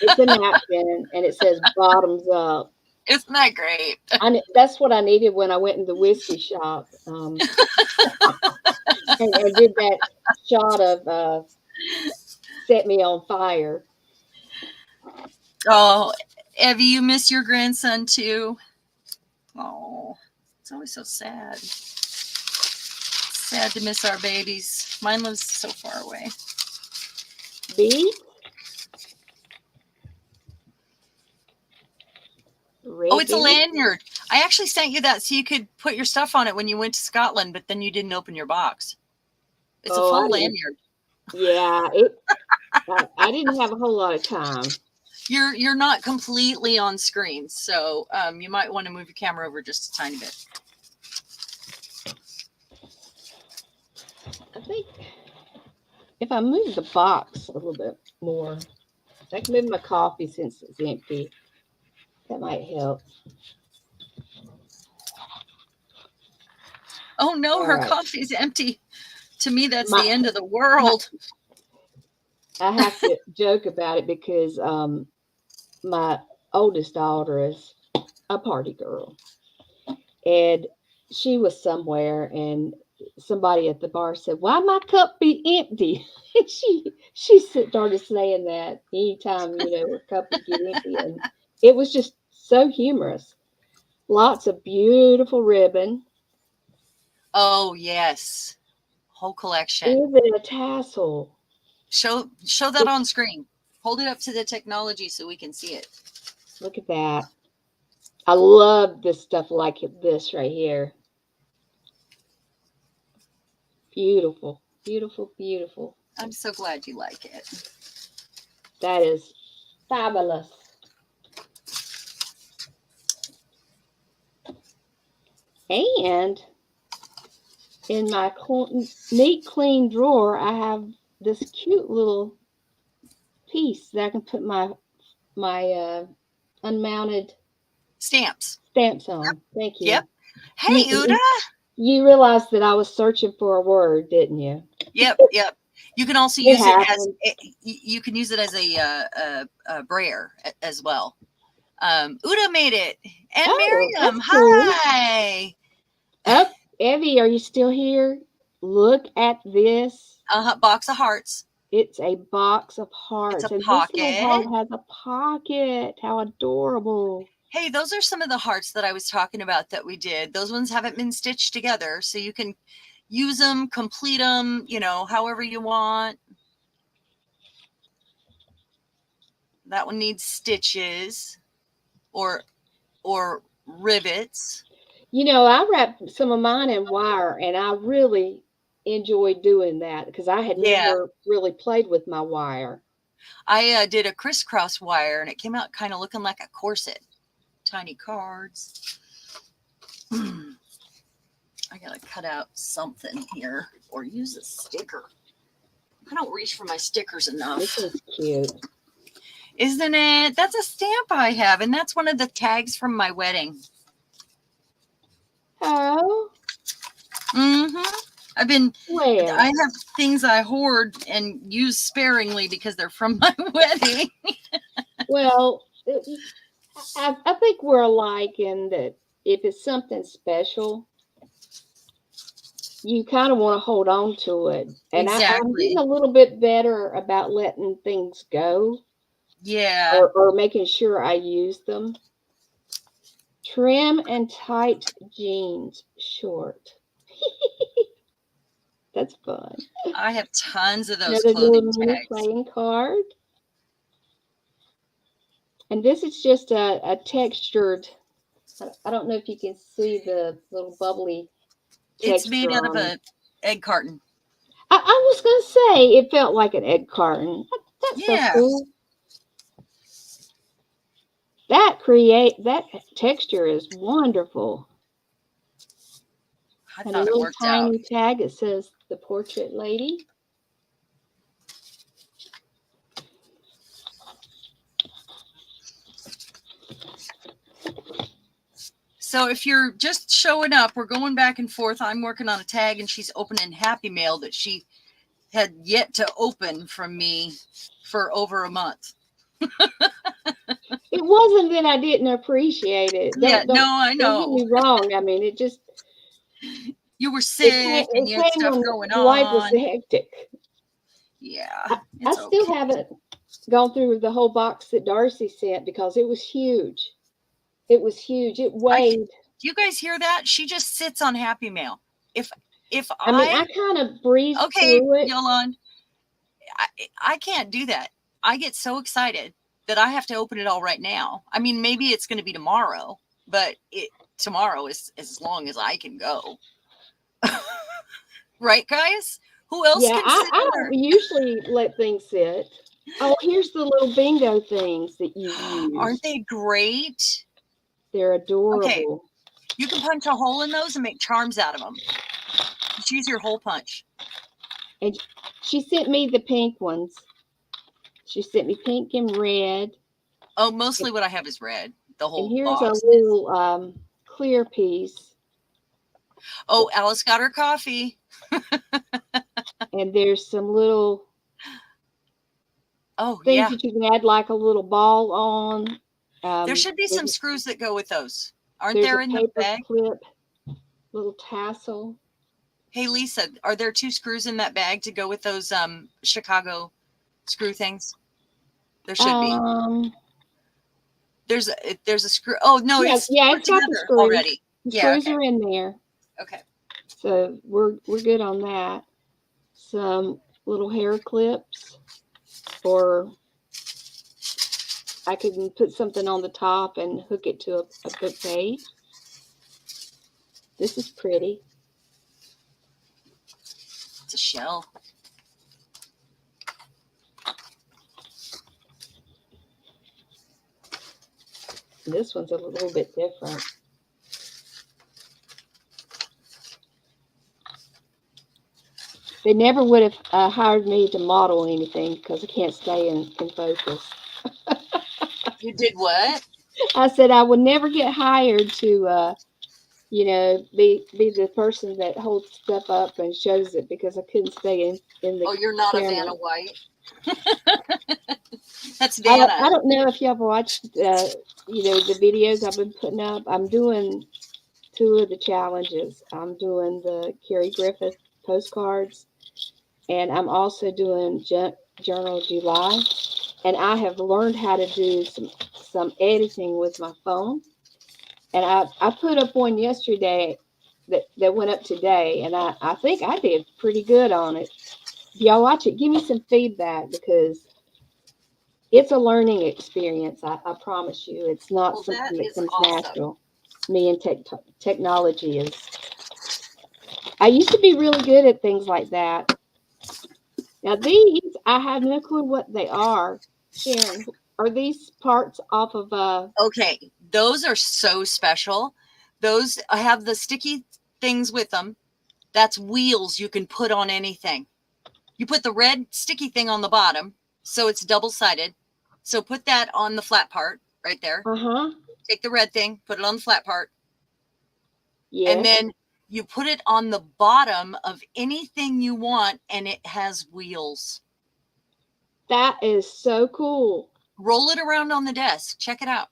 It's a napkin, and it says bottoms up. Isn't that great? That's what I needed when I went in the whiskey shop and did that shot of Set Me on Fire. Oh, Evie, you miss your grandson too? Oh, it's always so sad. Sad to miss our babies. Mine lives so far away. B? Oh, it's a lanyard. I actually sent you that so you could put your stuff on it when you went to Scotland, but then you didn't open your box. It's a full lanyard. Yeah, I didn't have a whole lot of time. You're not completely on screen, so you might want to move your camera over just a tiny bit. I think if I move the box a little bit more, I can move my coffee since it's empty. That might help. Oh no, her coffee's empty. To me, that's the end of the world. I have to joke about it because my oldest daughter is a party girl. And she was somewhere and somebody at the bar said, "Why my cup be empty?" she started saying that anytime, her cup would get empty. And it was just so humorous. Lots of beautiful ribbon. Oh, yes. Whole collection. Even a tassel. Show that on screen. Hold it up to the technology so we can see it. Look at that. I love this stuff like this right here. Beautiful, beautiful, beautiful. I'm so glad you like it. That is fabulous. And in my neat, clean drawer, I have this cute little piece that I can put my unmounted stamps on. Thank you. Yep. Hey, Uda. You realized that I was searching for a word, didn't you? Yep, yep. You can also It use it as happened. you can use it as a brayer as well. Uda made it, and Oh, Miriam. that's cool. Hi. Oh, Evie, are you still here? Look at this. Box of hearts. It's a box of It's a hearts, and this little heart pocket. has a pocket. How adorable. Hey, those are some of the hearts that I was talking about that we did. Those ones haven't been stitched together, so you can use them, complete them, however you want. That one needs stitches or rivets. I wrapped some of mine in wire, and I really enjoyed doing that because I had Yeah. never really played with my wire. I did a crisscross wire, and it came out kind of looking like a corset. Tiny cards. I gotta cut out something here or use a sticker. I don't reach for my stickers enough. This is cute. Isn't it? That's a stamp I have, and that's one of the tags from my wedding. Oh. I have things I hoard and use sparingly because they're from my wedding. Well, I think we're alike in that if it's something special, you kind of want to hold on to it. And I'm Exactly. getting a little bit better about letting things go. Yeah. Or making sure I use them. Trim and tight jeans, short. That's fun. I have tons of those Another little clothing mini tags. playing card. And this is just a textured, I don't know if you can see the little bubbly texture. It's made out of an egg carton. I was going to say it felt like an egg carton. That's so cool. That texture is wonderful. I And thought a it little worked out. tiny tag that says the portrait lady. So if you're just showing up, we're going back and forth. I'm working on a tag, and she's opening Happy Mail that she had yet to open from me for over a month. It wasn't that I didn't appreciate it. I know. Don't get me wrong. I mean, it just... You were sick and you had stuff going on. Life was hectic. Yeah. I still haven't gone through the whole box that Darcy sent because it was huge. It was huge. It weighed. Do you guys hear that? She just sits on Happy Mail. I kind of breezed through it. Yolande, I can't do that. I get so excited that I have to open it all right now. I mean, maybe it's going to be tomorrow, but tomorrow is as long as I can go. Right, guys? Who else can sit I don't usually let things sit. Oh, here's the little bingo things that you use. Aren't they great? They're adorable. Okay. You can punch a hole in those and make charms out of them. Just use your hole punch. And she sent me the pink ones. She sent me pink and red. Oh, mostly what I have is red. The whole and here's box a little clear piece. Oh, Alice got her coffee. And there's some little things that you can add like a little ball on. There should be some screws that go with those. Aren't there in the bag? Clip, little tassel. Hey, Lisa, are there 2 screws in that bag to go with those Chicago screw things? There should be. There's a screw. Oh, no, it's got the screws already. The screws are in there. Okay. So we're good on that. Some little hair clips, or I can put something on the top and hook it to a book page. This is pretty. It's a shell. This one's a little bit different. They never would have hired me to model anything because I can't stay in focus. You did what? I said I would never get hired to be the person that holds stuff up and shows it because I couldn't stay in the Oh, you're not a camera. Vanna White. That's I Vanna. don't know if y'all watched the videos I've been putting up. I'm doing 2 of the challenges. I'm doing the Carrie Griffith postcards, and I'm also doing Journal July. And I have learned how to do some editing with my phone. And I put up one yesterday that went up today, and I think I did pretty good on it. If y'all watch it, give me some feedback because it's a learning experience. I promise you, it's not Well, something that that is comes awesome. natural. Me and technology is. I used to be really good at things like that. Now these, I have no clue what they are. Sharon, are these parts off of Okay, those are so special. Those have the sticky things with them. That's wheels you can put on anything. You put the red sticky thing on the bottom, so it's double-sided. So put that on the flat part right there. Take the red thing, put it on the flat part. Yes. And then you put it on the bottom of anything you want, and it has wheels. That is so cool. Roll it around on the desk. Check it out.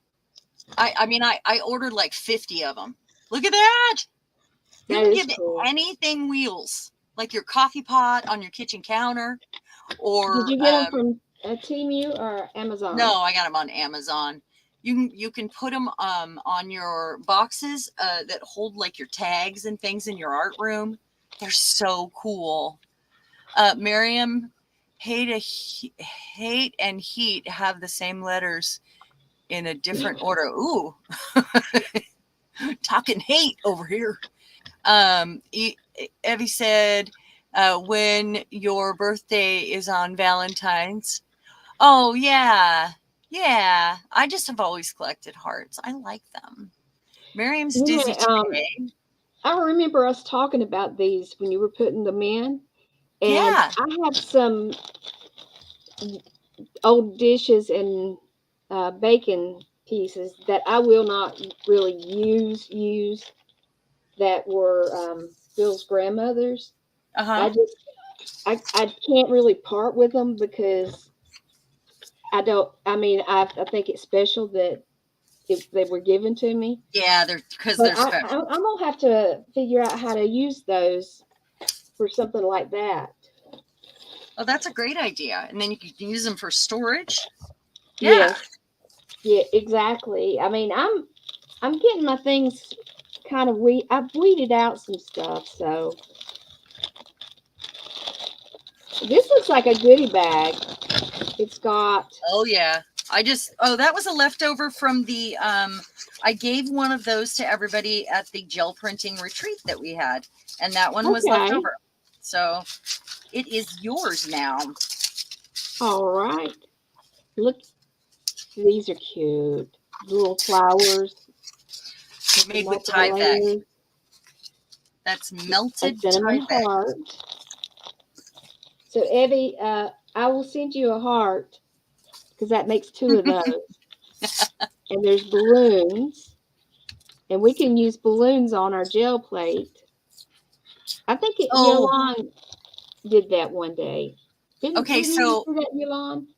I ordered like 50 of them. Look at that. You can give cool. anything wheels, like your coffee pot on your kitchen counter. Or did you get them from Temu or Amazon? No, I got them on Amazon. You can put them on your boxes that hold like your tags and things in your art room. They're so cool. Miriam, hate and heat have the same letters in a different order. Ooh, talking hate over here. Evie said, when your birthday is on Valentine's. Oh, yeah. Yeah. I just have always collected hearts. I like them. Miriam's dizzy today. I remember us talking about these when you were putting them in. And Yeah. I have some old dishes and bacon pieces that I will not really use that were Bill's grandmother's. Uh-huh. I can't really part with them because I think it's special that they were given to me. Yeah, they're special. I'm gonna have to figure out how to use those for something like that. Oh, that's a great idea. And then you can use them for storage. Yes. Yeah, exactly. I mean, I'm getting my things kind of I've weeded out some stuff, so this looks like a goodie bag. It's got. Oh yeah. That was a leftover from the I gave one of those to everybody at the gel printing retreat that we had, and that one was left over. So it is yours now. All right. Look, these are cute. Little flowers. Made with Tyvek. That's melted cinnamon heart. So Evie, I will send you a heart because that makes 2 of those. And there's balloons, and we can use balloons on our gel plate. I think Yolande did that one day. Didn't you do that, Yolande?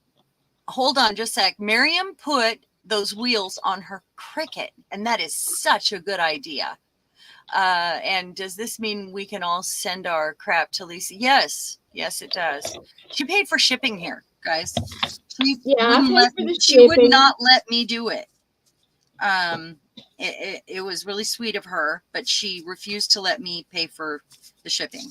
Hold on just a sec. Miriam put those wheels on her Cricut, and that is such a good idea. And does this mean we can all send our crap to Lisa? Yes, it does. She paid for shipping here, guys. She would not let me do it. It was really sweet of her, but she refused to let me pay for the shipping.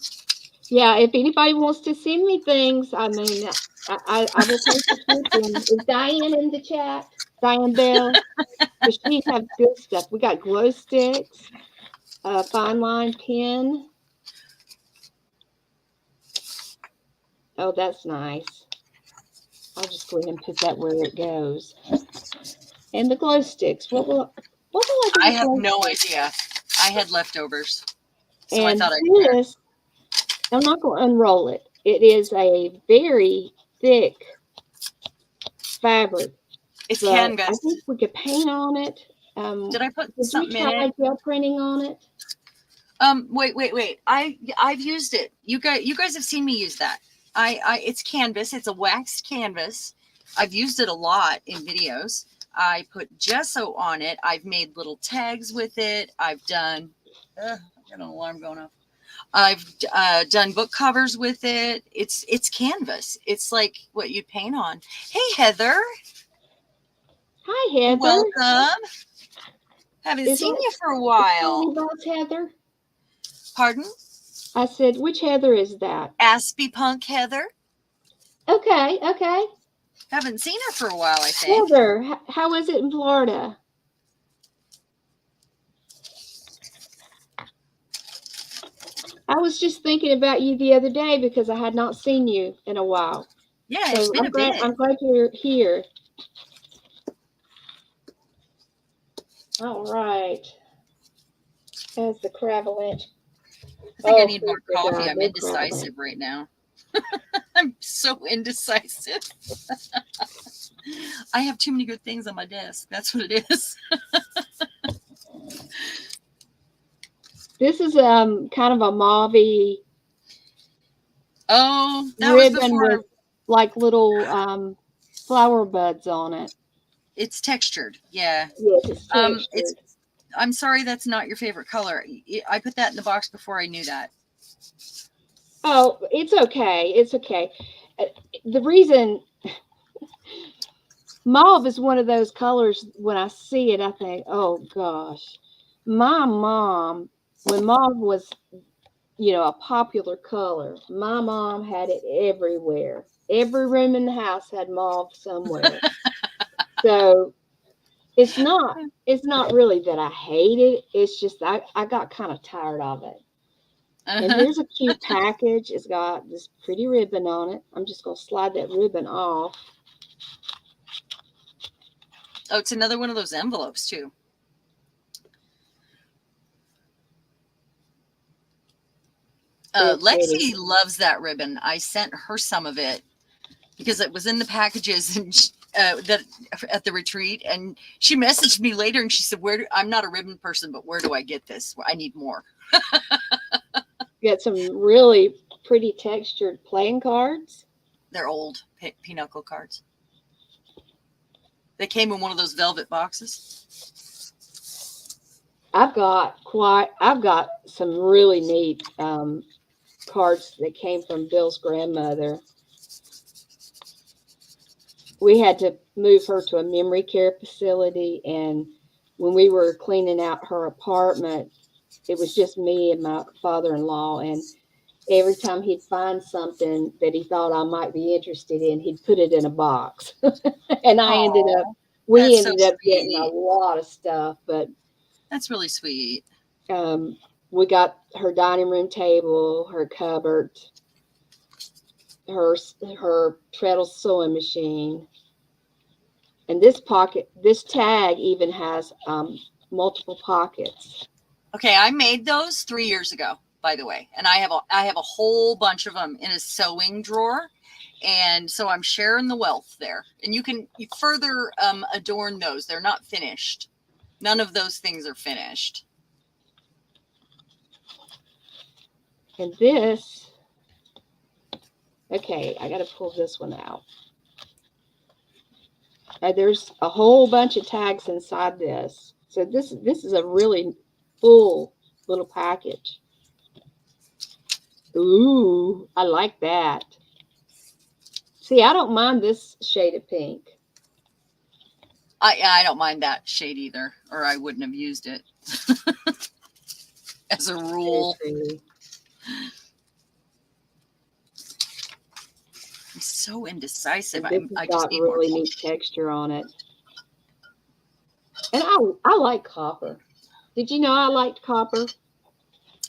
Yeah, if anybody wants to send me things, I mean, I will pay for shipping. Is Diane in the chat? Diane Bell? Because she has good stuff. We got glow sticks, fine line pen. Oh, that's nice. I'll just go ahead and put that where it goes. And the glow sticks. What will I do? I have no idea. I had leftovers, so and I thought I'd this, I'm not going to unroll it. It is a very thick fabric. It's canvas. I think we could paint on it. Did I put Did you something in try it? gel printing on it? Wait. I've used it. You guys have seen me use that. It's canvas. It's a waxed canvas. I've used it a lot in videos. I put gesso on it. I've made little tags with it. I've done, I got an alarm going off. I've done book covers with it. It's canvas. It's like what you paint on. Hey, Heather. Hi, Heather. Welcome. Haven't seen you for a while. Heather? Pardon? I said, which Heather is that? Aspie Punk Heather. Okay. Haven't seen her for a while, I think. Heather, how is it in Florida? I was just thinking about you the other day because I had not seen you in a while. Yeah, it's been a bit. I'm glad you're here. All right. That's the cravalanche. I think I need more coffee. I'm indecisive right now. I'm so indecisive. I have too many good things on my desk. That's what it is. This is kind of a mauve-y. Oh, that ribbon was before. with like little flower buds on it. It's textured. Yeah. Yes, it's textured. I'm sorry that's not your favorite color. I put that in the box before I knew that. Oh, it's okay. It's okay. The reason mauve is one of those colors, when I see it, I think, oh gosh. My mom, when mauve was, a popular color, my mom had it everywhere. Every room in the house had mauve somewhere. So it's not really that I hate it. It's just I got kind of tired of it. And here's a cute package. It's got this pretty ribbon on it. I'm just going to slide that ribbon off. Oh, it's another one of those envelopes too. Lexi loves that ribbon. I sent her some of it because it was in the packages and that at the retreat. And she messaged me later and she said, I'm not a ribbon person, but where do I get this? I need more. Got some really pretty textured playing cards. They're old pinochle cards. They came in one of those velvet boxes. I've got some really neat cards that came from Bill's grandmother. We had to move her to a memory care facility, and when we were cleaning out her apartment, it was just me and my father-in-law, and every time he'd find something that he thought I might be interested in, he'd put it in a box. And we ended up getting a lot of stuff, but that's really sweet. We got her dining room table, her cupboard, her treadle sewing machine. And this tag even has multiple pockets. Okay, I made those 3 years ago, by the way, and I have a whole bunch of them in a sewing drawer, and so I'm sharing the wealth there. And you further adorn those. They're not finished. None of those things are finished. And this, okay, I got to pull this one out. There's a whole bunch of tags inside this. So this is a really full little package. Ooh, I like that. See, I don't mind this shade of pink. I don't mind that shade either, or I wouldn't have used it. As a rule. I'm so indecisive. I just need really neat texture on it. And I like copper. Did you know I liked copper?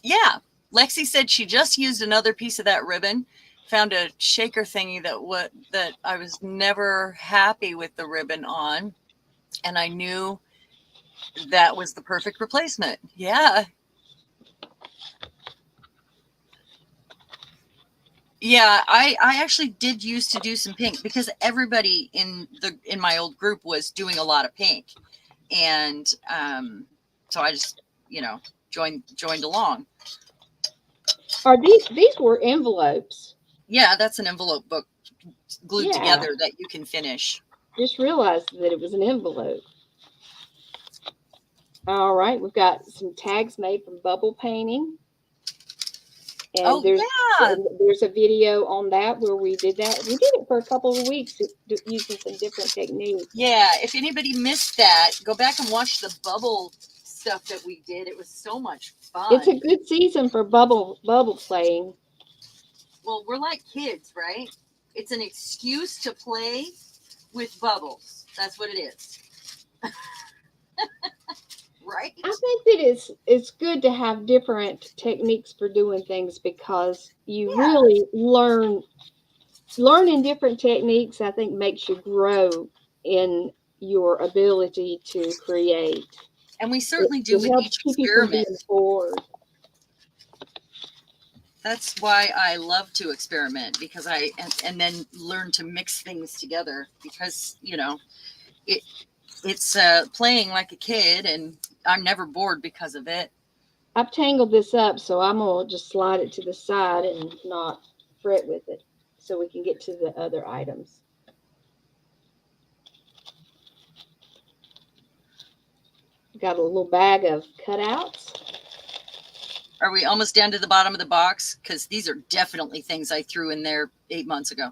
Yeah. Lexi said she just used another piece of that ribbon, found a shaker thingy that I was never happy with the ribbon on, and I knew that was the perfect replacement. Yeah. Yeah, I actually did used to do some pink because everybody in my old group was doing a lot of pink. And so I just, joined along. Are these were envelopes? Yeah, that's an envelope book glued Yeah. together that you can finish. Just realized that it was an envelope. All right, we've got some tags made from bubble painting. And there's a video on that where we did that. We did it for a couple of weeks using some different techniques. Yeah, if anybody missed that, go back and watch the bubble stuff that we did. It was so much fun. It's a good season for bubble playing. Well, we're like kids, right? It's an excuse to play with bubbles. That's what it is. Right? I think that it's good to have different techniques for doing things because you really learning different techniques, I think, makes you grow in your ability to create. And we certainly do with each experiment. That's why I love to experiment, because and then learn to mix things together, because it's playing like a kid, and I'm never bored because of it. I've tangled this up, so I'm gonna just slide it to the side and not fret with it, so we can get to the other items. Got a little bag of cutouts. Are we almost down to the bottom of the box? Because these are definitely things I threw in there 8 months ago.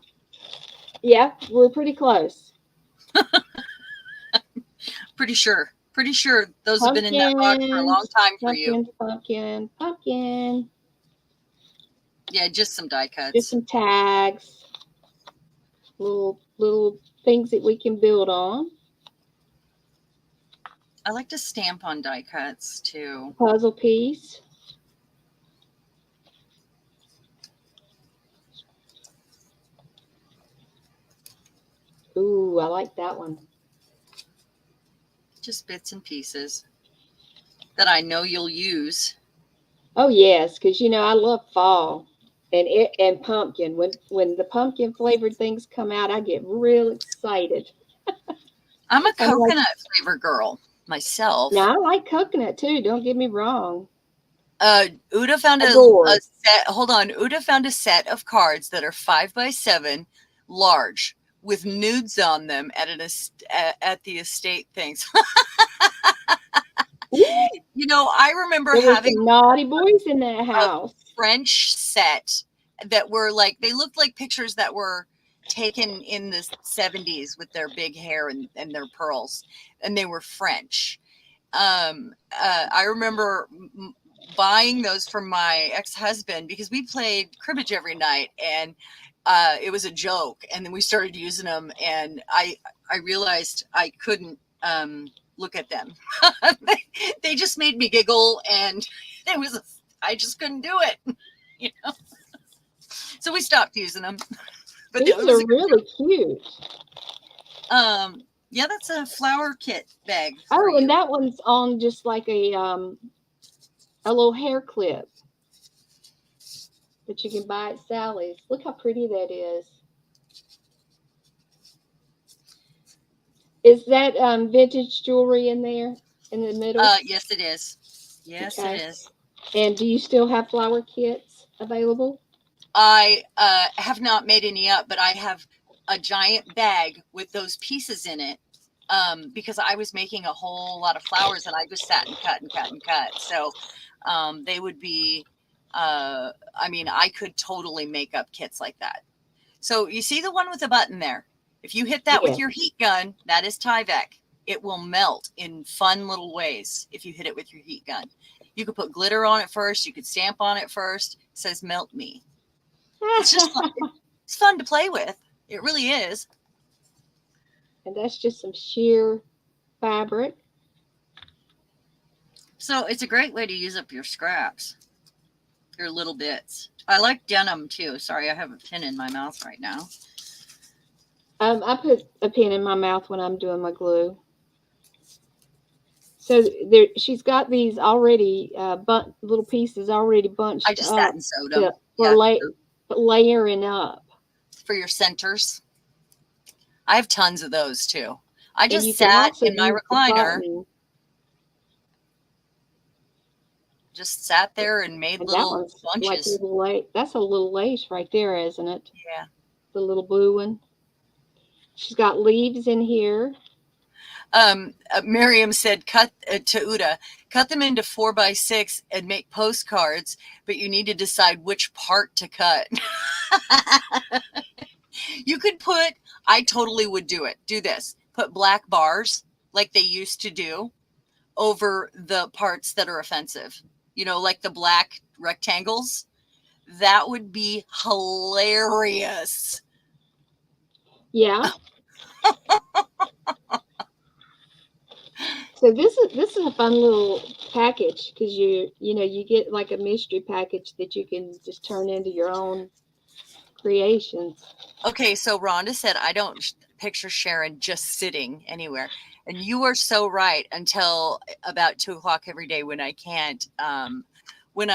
Yeah, we're pretty close. Pretty sure those have been in that box for a long time for you. Pumpkin. Yeah, just some die cuts. Just some tags. Little things that we can build on. I like to stamp on die cuts too. Puzzle piece. Ooh, I like that one. Just bits and pieces that I know you'll use. Oh yes, because I love fall and pumpkin. When the pumpkin flavored things come out, I get real excited. I'm a coconut flavor girl myself. Now I like coconut too. Don't get me wrong. Uda found a set. Hold on, Uda found a set of cards that are 5x7, large, with nudes on them at the estate things. I remember having some naughty boys in that house. A French set that were they looked like pictures that were taken in the 70s with their big hair and their pearls, and they were French. I remember buying those for my ex-husband because we played cribbage every night, and it was a joke, and then we started using them, and I realized I couldn't look at them. They just made me giggle, and I just couldn't do it. So we stopped using them. But these are really cute. Yeah, that's a flower kit bag. Oh, and that one's on just like a little hair clip that you can buy at Sally's. Look how pretty that is. Is that vintage jewelry in there in the middle? Yes, it is. Yes, okay. It is. And do you still have flower kits available? I have not made any up, but I have a giant bag with those pieces in it because I was making a whole lot of flowers, and I just sat and cut and cut and cut. So they would be, I could totally make up kits like that. So you see the one with the button there? If you hit that with your heat gun, that is Tyvek. It will melt in fun little ways if you hit it with your heat gun. You could put glitter on it first. You could stamp on it first. It says melt me. It's just fun. It's fun to play with. It really is. And that's just some sheer fabric. So it's a great way to use up your scraps, your little bits. I like denim too. Sorry, I have a pin in my mouth right now. I put a pin in my mouth when I'm doing my glue. So she's got these already little pieces already bunched. I just sat and sewed them. For layering up. For your centers. I have tons of those too. I And you just can sat also in my use the recliner, button. just sat there and made And that little one's like a bunches. little lace. That's a little lace right there, isn't it? Yeah. The little blue one. She's got leaves in here. Miriam said, cut to Uda, cut them into 4x6 and make postcards, but you need to decide which part to cut. You could put, I totally would do it. Do this. Put black bars like they used to do over the parts that are offensive. You know, like the black rectangles. That would be hilarious. Yeah. So this is a fun little package because you get like a mystery package that you can just turn into your own creations. Okay, so Rhonda said, I don't picture Sharon just sitting anywhere. And you are so right until about 2 o'clock every day when I can't move When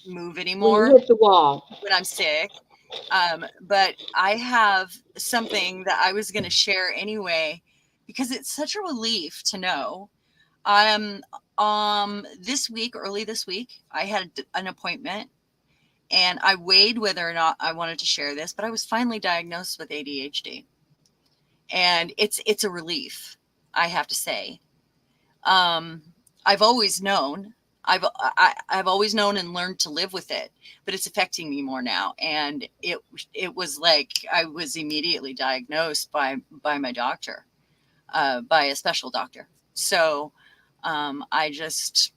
you anymore, hit the wall. when I'm sick. But I have something that I was going to share anyway, because it's such a relief to know. Early this week, I had an appointment and I weighed whether or not I wanted to share this, but I was finally diagnosed with ADHD. And it's a relief, I have to say. Um, I've always known. I've always known and learned to live with it, but it's affecting me more now. And it was like I was immediately diagnosed by my doctor, by a special doctor. So I just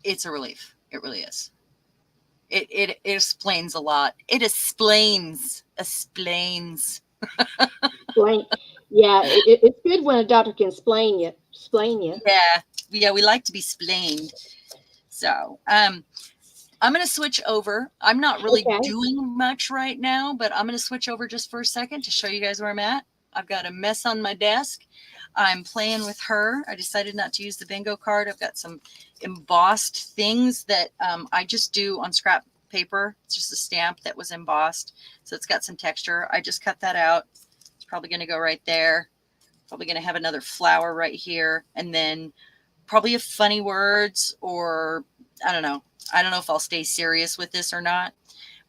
it's a relief. It really is. It explains a lot. It explains. Explain. Yeah, it's good when a doctor can explain you. Explain you. Yeah, we like to be splained. So, I'm going to switch over. I'm not really Okay. doing much right now, but I'm going to switch over just for a second to show you guys where I'm at. I've got a mess on my desk. I'm playing with her. I decided not to use the bingo card. I've got some embossed things that I just do on scrap paper. It's just a stamp that was embossed. So it's got some texture. I just cut that out. It's probably going to go right there. Probably going to have another flower right here. And then probably a funny words, or I don't know. I don't know if I'll stay serious with this or not,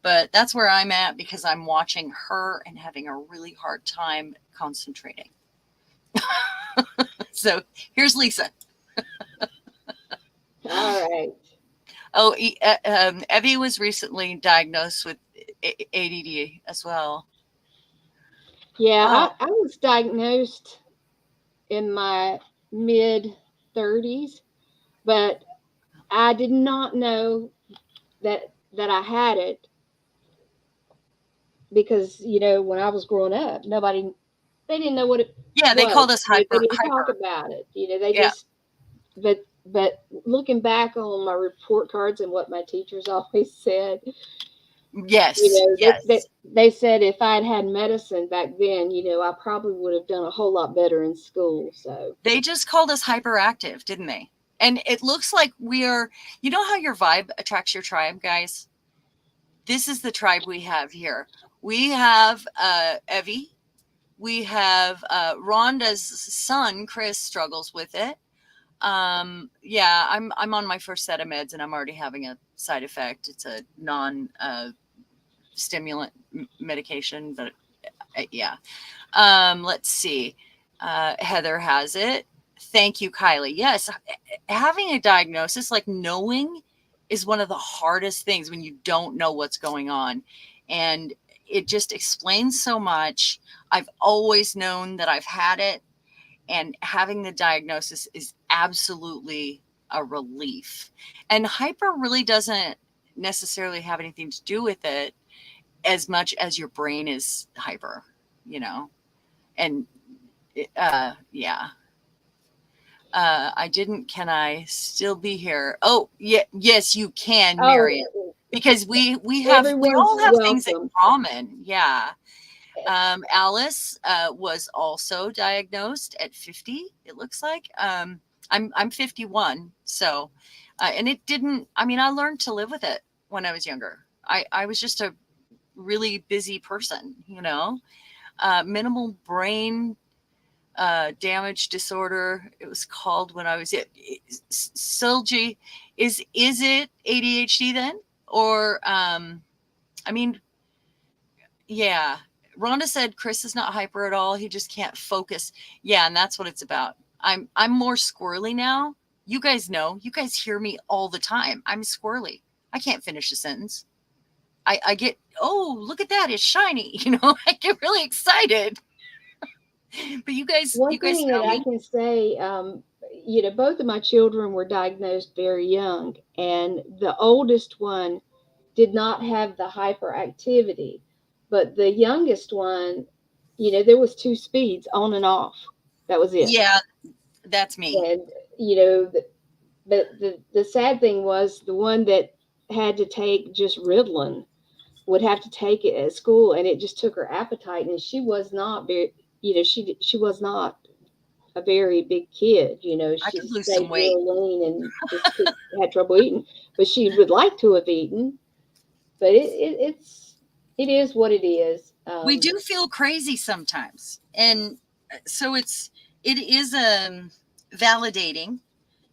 but that's where I'm at because I'm watching her and having a really hard time concentrating. So here's Lisa. All right. Oh, Evie was recently diagnosed with ADD as well. Yeah, Oh, I was diagnosed in my mid 30s, but I did not know that I had it because when I was growing up, they didn't know what it yeah, they was. called us They hyper. didn't talk about it. They Yeah. just but looking back on my report cards and what my teachers always said, Yes. Yes. they said if I'd had medicine back then, I probably would have done a whole lot better in school. So They just called us hyperactive, didn't they? And it looks like we are, you know how your vibe attracts your tribe, guys? This is the tribe we have here. We have Evie. We have Rhonda's son, Chris, struggles with it. Yeah, I'm on my first set of meds and I'm already having a side effect. It's a non stimulant medication, but yeah. Let's see. Heather has it. Thank you, Kylie. Yes, having a diagnosis, like knowing, is one of the hardest things when you don't know what's going on. And it just explains so much. I've always known that I've had it, and having the diagnosis is absolutely a relief. And hyper really doesn't necessarily have anything to do with it as much as your brain is hyper, and yeah. Can I still be here? Oh, yeah, yes, you can, Marion, because we everyone's all have things in welcome. common. Yeah. Alice was also diagnosed at 50. It looks like I'm 51. So, and it didn't. I mean, I learned to live with it when I was younger. I was just a really busy person, minimal brain damage disorder. It was called when I was Silgi. Is it ADHD then? Or I mean, yeah. Rhonda said Chris is not hyper at all. He just can't focus. Yeah, and that's what it's about. I'm more squirrely now. You guys know. You guys hear me all the time. I'm squirrely. I can't finish a sentence. I get, oh, look at that. It's shiny. I get really excited. But you guys One thing that know I me. can say, both of my children were diagnosed very young, and the oldest one did not have the hyperactivity, but the youngest one, there was two speeds on and off. That was it. Yeah, that's me. And but the sad thing was the one that had to take just Ritalin would have to take it at school, and it just took her appetite. And she was not very, she was not a very big kid. I She could lose stayed some weight. real lean and just had trouble eating. But she would like to have eaten. But it is what it is. We do feel crazy sometimes, and so it is validating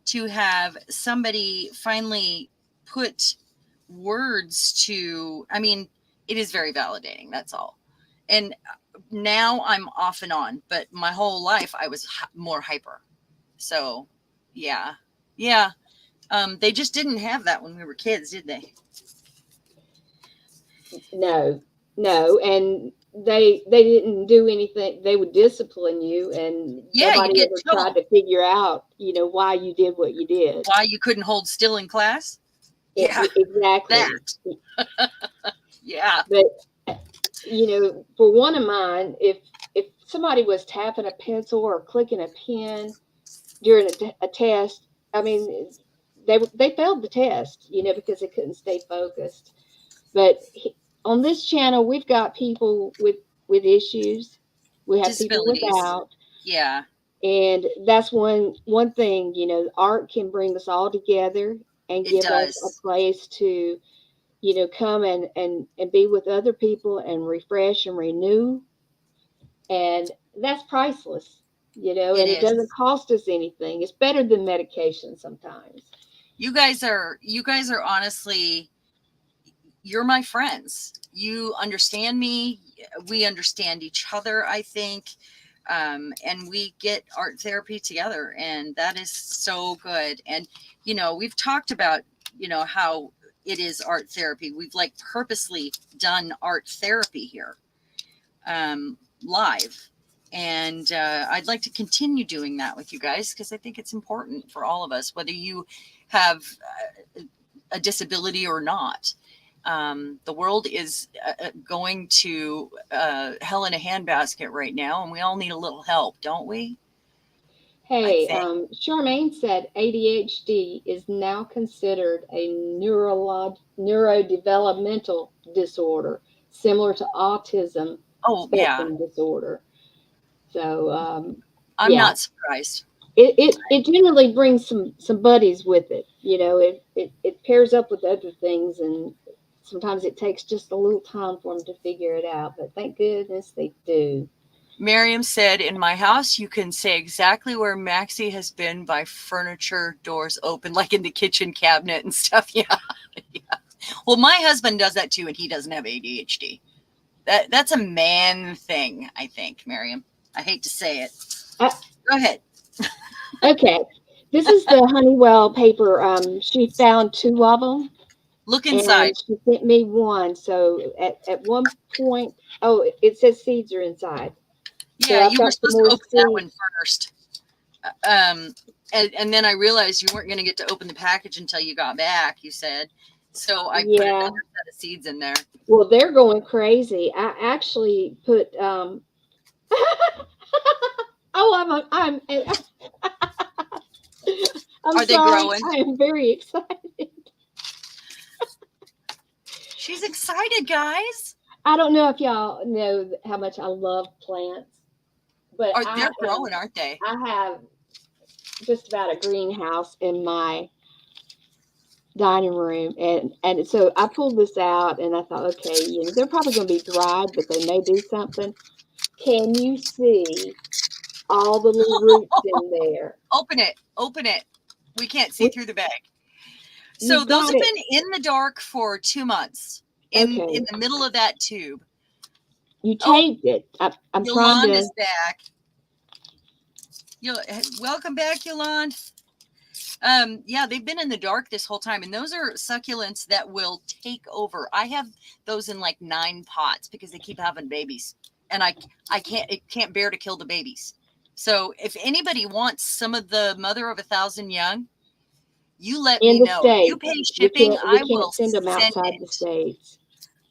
to have somebody finally put words to. I mean, it is very validating. That's all. And now I'm off and on, but my whole life I was more hyper. So, yeah. They just didn't have that when we were kids, did they? No, and they didn't do anything. They would discipline you, and Yeah, you nobody get ever told tried to figure out, why you did what you did. why you couldn't hold still in class. Yeah, Exactly. that. Yeah. But for one of mine, if somebody was tapping a pencil or clicking a pen during a test, I mean, they failed the test, because they couldn't stay focused. But on this channel, we've got people with issues. We have people Disabilities. without. Yeah. And that's one thing, art can bring us all together and give us a place to, come and be with other people and refresh and renew. And that's priceless, and it doesn't cost us anything. It's better than medication sometimes. You guys are honestly, you're my friends. You understand me. We understand each other, I think. And we get art therapy together, and that is so good. And, we've talked about, how it is art therapy. We've purposely done art therapy here, live. And I'd like to continue doing that with you guys, because I think it's important for all of us, whether you have a disability or not. The world is going to hell in a handbasket right now, and we all need a little help, don't we? Hey, Charmaine said ADHD is now considered a neurodevelopmental disorder, similar to autism spectrum disorder. So, I'm not surprised. It generally brings some buddies with it. It pairs up with other things, and sometimes it takes just a little time for them to figure it out. But thank goodness they do. Miriam said, in my house, you can say exactly where Maxie has been by furniture doors open, like in the kitchen cabinet and stuff. Yeah. Well, my husband does that too, and he doesn't have ADHD. That's a man thing, I think, Miriam. I hate to say it. Go ahead. Okay. This is the Honeywell paper. She found 2 of them. Look inside. And she sent me one. So at one point, it says seeds are inside. Yeah, you were supposed to open that one first. And then I realized you weren't going to get to open the package until you got back, you said. So I put another set of seeds in there. Well, they're going crazy. I actually put I'm Are sorry. They growing? I am very excited. She's excited, guys. I don't know if y'all know how much I love plants, but they're growing, aren't they? I have just about a greenhouse in my dining room, and so I pulled this out, and I thought, okay, they're probably going to be dried, but they may do something. Can you see all the little roots in there. Open it. Open it. We can't see through the bag. So You those got have it. been in the dark for 2 months in Okay. the middle of that tube. You Oh, taped it. I'm trying to. Yolanda's back. Welcome back, Yolanda. Yeah, they've been in the dark this whole time, and those are succulents that will take over. I have those in like 9 pots because they keep having babies, and it can't bear to kill the babies. So if anybody wants some of the mother of 1,000 young, you let In me the know. If you States. pay shipping, We I can't will send them send outside it. the States.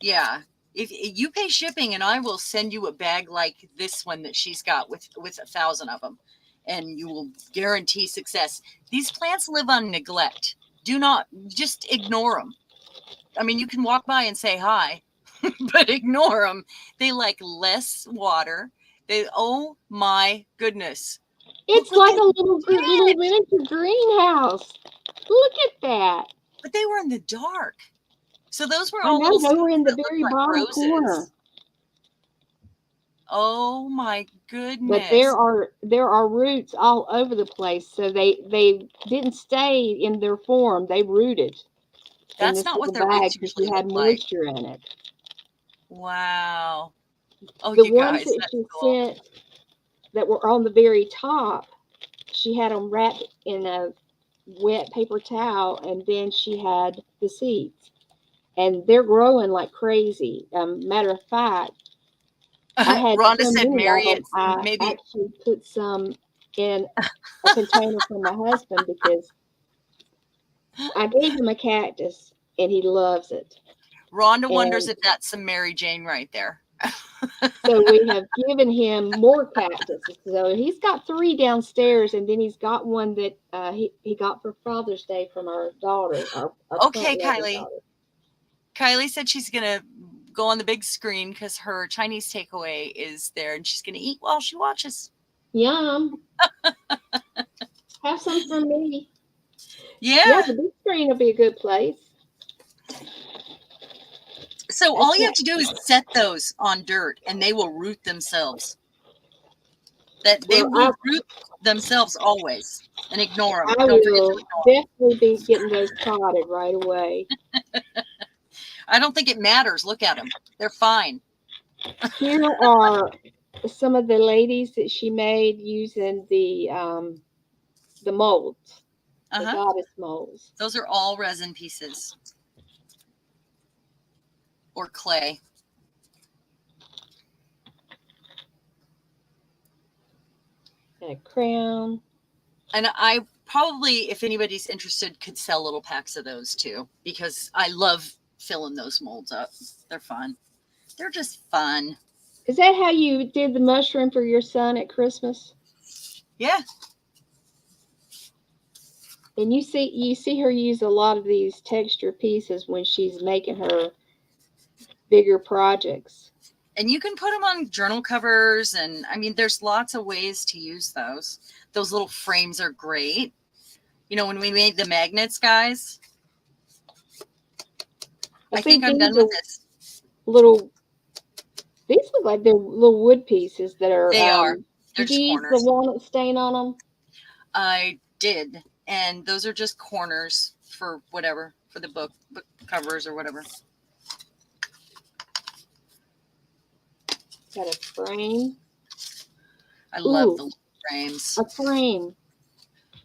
Yeah. If you pay shipping, and I will send you a bag like this one that she's got with 1,000 of them, and you will guarantee success. These plants live on neglect. Do not just ignore them. I mean, you can walk by and say hi, but ignore them. They like less water. Oh my goodness. It's Look like at a little it. miniature greenhouse. Look at that. But they were in the dark. So those were I all know, little they were in the that looked very like bottom roses. corner. Oh my But goodness. there are roots all over the place, so they didn't stay in their form. They rooted in That's this not what little their bag roots because usually you look had like. moisture in it. Wow. Oh, The you ones guys, that that's she cool. sent that were on the very top, she had them wrapped in a wet paper towel, and then she had the seeds. And they're growing like crazy. Matter of fact, I had Rhonda so said, many of marry them, it. I Maybe. actually put some in a container for my husband because I gave him a cactus and he loves it. Rhonda wonders And if that's some Mary Jane right there. so we have given him more cactuses. So he's got 3 downstairs, and then he's got one that he got for Father's Day from our daughter, our Okay, plant loving Kylie. daughter. Kylie said she's going to go on the big screen because her Chinese takeaway is there, and she's going to eat while she watches. Yum. Have some for me. Yeah. Yeah, the big screen will be a good place. So all you have to do is set those on dirt, and they will root themselves. They will root themselves always, and ignore them. I Don't forget to will ignore them. definitely be getting those potted right away. I don't think it matters. Look at them. They're fine. Here are some of the ladies that she made using the molds, the goddess molds. Those are all resin pieces or clay. And a crown. And I probably, if anybody's interested, could sell little packs of those too, because I love filling those molds up. They're fun. They're just fun. Is that how you did the mushroom for your son at Christmas? Yeah. And you see her use a lot of these texture pieces when she's making her bigger projects. And you can put them on journal covers, and I mean, there's lots of ways to use those. Those little frames are great. You know, when we made the magnets, guys, I think I'm done with this. These look like they're little wood pieces that are. They are. Did you use the walnut stain on them? I did. And those are just corners for whatever, for the book covers or whatever. Got a frame. I love the frames. A frame.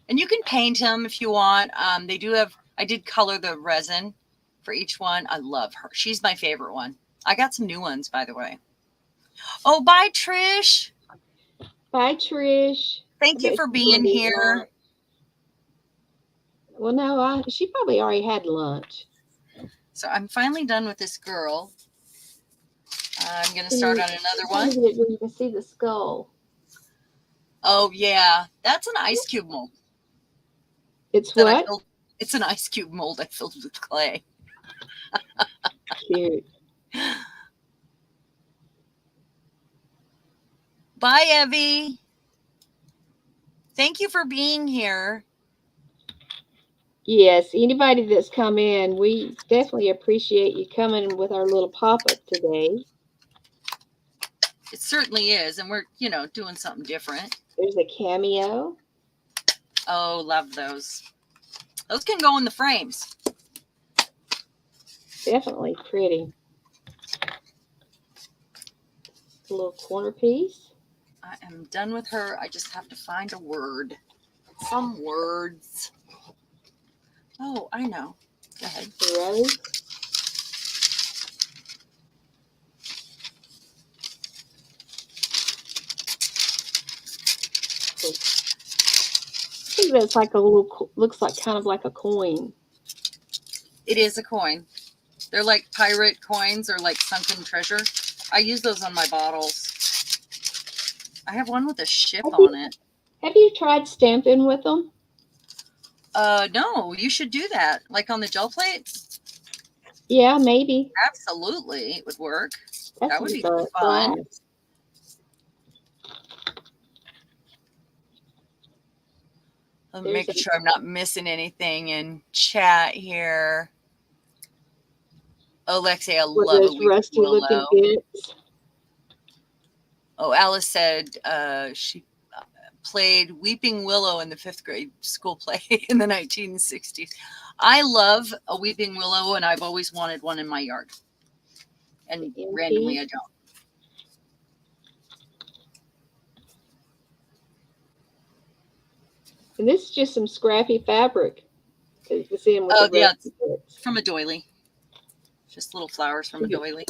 And you can paint them if you want. They do have, I did color the resin for each one. I love her. She's my favorite one. I got some new ones, by the way. Oh, bye, Trish. Bye, Trish. Thank you for being here. Well, no, she probably already had lunch. So I'm finally done with this girl. I'm going to start on another one. You can see the skull. Oh, yeah. That's an ice cube mold. It's what? It's an ice cube mold I filled with clay. Cute. Bye, Evie. Thank you for being here. Yes, anybody that's come in, we definitely appreciate you coming with our little pop-up today. It certainly is. And we're, doing something different. There's a cameo. Oh, love those. Those can go in the frames. Definitely pretty. A little corner piece. I am done with her. I just have to find a word. Some words. Oh, I know. Go ahead. Rose. I think that's like a little, looks like kind of like a coin. It is a coin. They're like pirate coins or like sunken treasure. I use those on my bottles. I have one with a ship on it. Have you tried stamping with them? No, you should do that. Like on the gel plates? Yeah, maybe. Absolutely, it would work. That would be fun. I'm making sure I'm not missing anything in chat here. Oh, Lexi, I love a rusty looking bits. Oh, Alice said she played Weeping Willow in the 5th grade school play in the 1960s. I love a Weeping Willow, and I've always wanted one in my yard. And randomly, I don't. And this is just some scrappy fabric. Oh, yeah, it's from a doily. Just little flowers from a doily.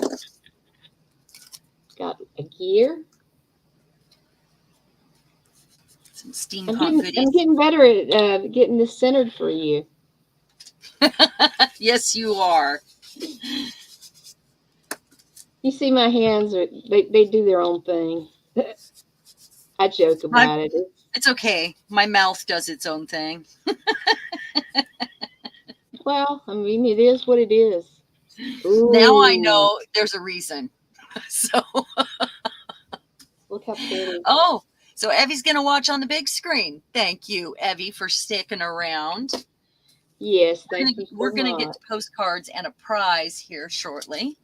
Got a gear. Some steampunk goodies. I'm getting better at getting this centered for you. Yes, you are. You see my hands, they do their own thing. I joke about it. It's okay. My mouth does its own thing. Well, I mean, it is what it is. Ooh. Now I know there's a reason. So look how pretty. Oh, so Evie's going to watch on the big screen. Thank you, Evie, for sticking around. Yes, thank you. We're going to get to postcards and a prize here shortly.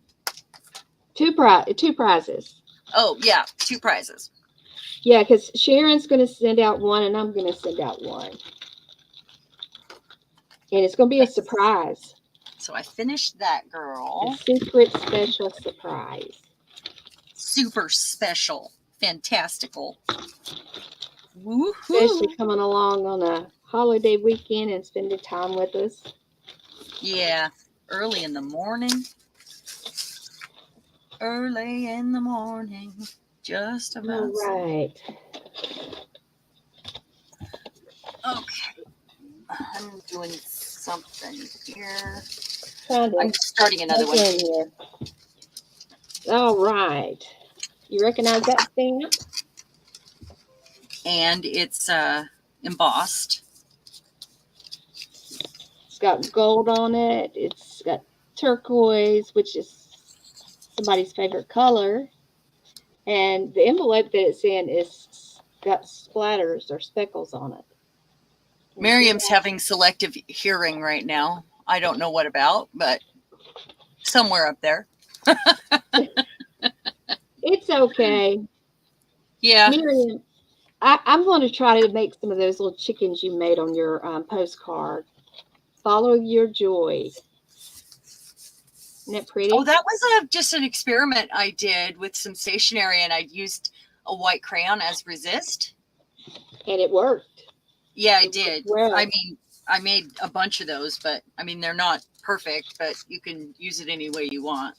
Two prizes. Oh, yeah, 2 prizes. Yeah, because Sharon's going to send out one, and I'm going to send out one. And it's going to be a surprise. So I finished that, girl. A secret special surprise. Super special. Fantastical. Woohoo. Especially coming along on a holiday weekend and spending time with us. Yeah, early in the morning. Early in the morning. Just about. All right. Okay. I'm doing something here. I'm starting another one. Here. All right. You recognize that stamp? And it's embossed. It's got gold on it. It's got turquoise, which is somebody's favorite color. And the envelope that it's in is got splatters or speckles on it. Miriam's having selective hearing right now. I don't know what about, but somewhere up there. It's okay. Yeah. Miriam, I'm going to try to make some of those little chickens you made on your postcard. Follow your joy. Isn't that pretty? Oh, that was just an experiment I did with some stationery, and I used a white crayon as resist. And it worked. Yeah, I did. Well, I mean, I made a bunch of those, but I mean, they're not perfect, but you can use it any way you want.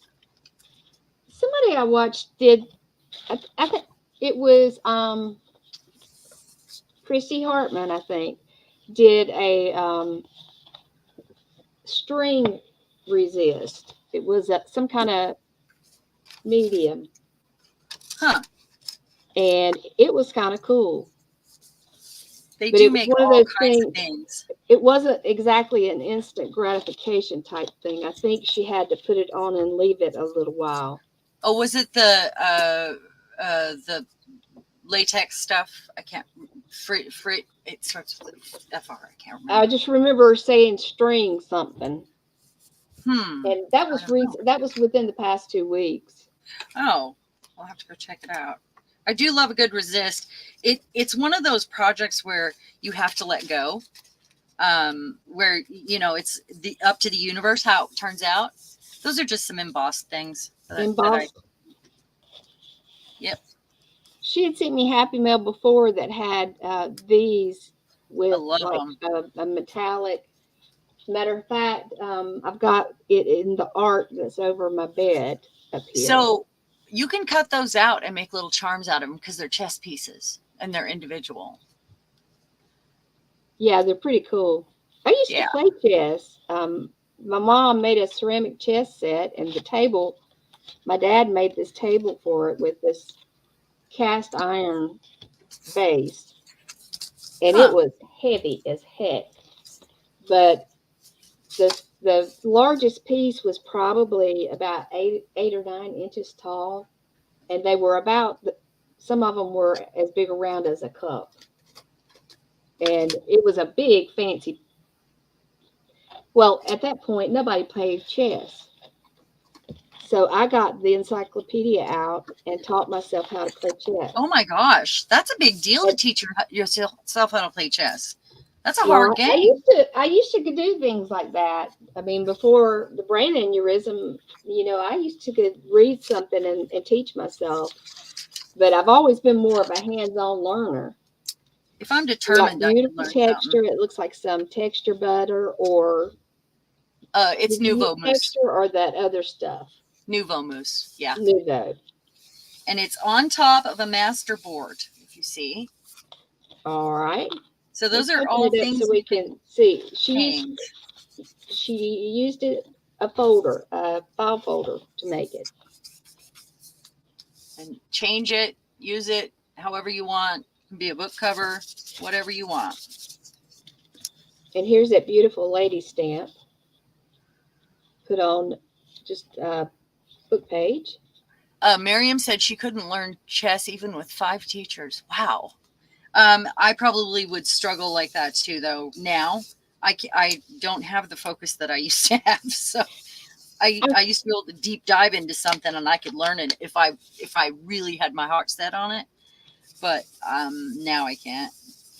Somebody I watched did, I think it was Christy Hartman, I think, did a string resist. It was some kind of medium. Huh. And it was kind of cool. They do make all kinds of things. It wasn't exactly an instant gratification type thing. I think she had to put it on and leave it a little while. Oh, was it the latex stuff? I can't. It starts with FR. I can't remember. I just remember saying string something. And that was within the past 2 weeks. Oh. I'll have to go check it out. I do love a good resist. It's one of those projects where you have to let go. Where it's up to the universe how it turns out. Those are just some embossed things Embossed. Yep. She had sent me Happy Mail before that had these with like a metallic. Matter of fact, I've got it in the art that's over my bed up here. So you can cut those out and make little charms out of them because they're chess pieces and they're individual. Yeah, they're pretty cool. I used to play chess. My mom made a ceramic chess set, and the table, my dad made this table for it with this cast iron base, and it was heavy as heck. But the largest piece was probably about 8 or 9 inches tall, and they were some of them were as big around as a cup, and it was a big fancy. Well, at that point, nobody played chess. So I got the encyclopedia out and taught myself how to play chess. Oh my gosh, that's a big deal to teach yourself how to play chess. That's a hard game. I used to do things like that. I mean, before the brain aneurysm, I used to read something and teach myself. But I've always been more of a hands-on learner. If I'm determined, beautiful texture. It looks like some texture butter or it's Nouveau mousse texture or that other stuff. Nouveau mousse, yeah. Nouveau. And it's on top of a master board, if you see. All right. So those are all things so we can see. She used a file folder to make it. And change it, use it however you want. It can be a book cover, whatever you want. And here's that beautiful lady stamp. Put on just a book page. Miriam said she couldn't learn chess even with 5 teachers. Wow. I probably would struggle like that too, though. Now I don't have the focus that I used to have. So I used to be able to deep dive into something and I could learn it if I really had my heart set on it. But now I can't.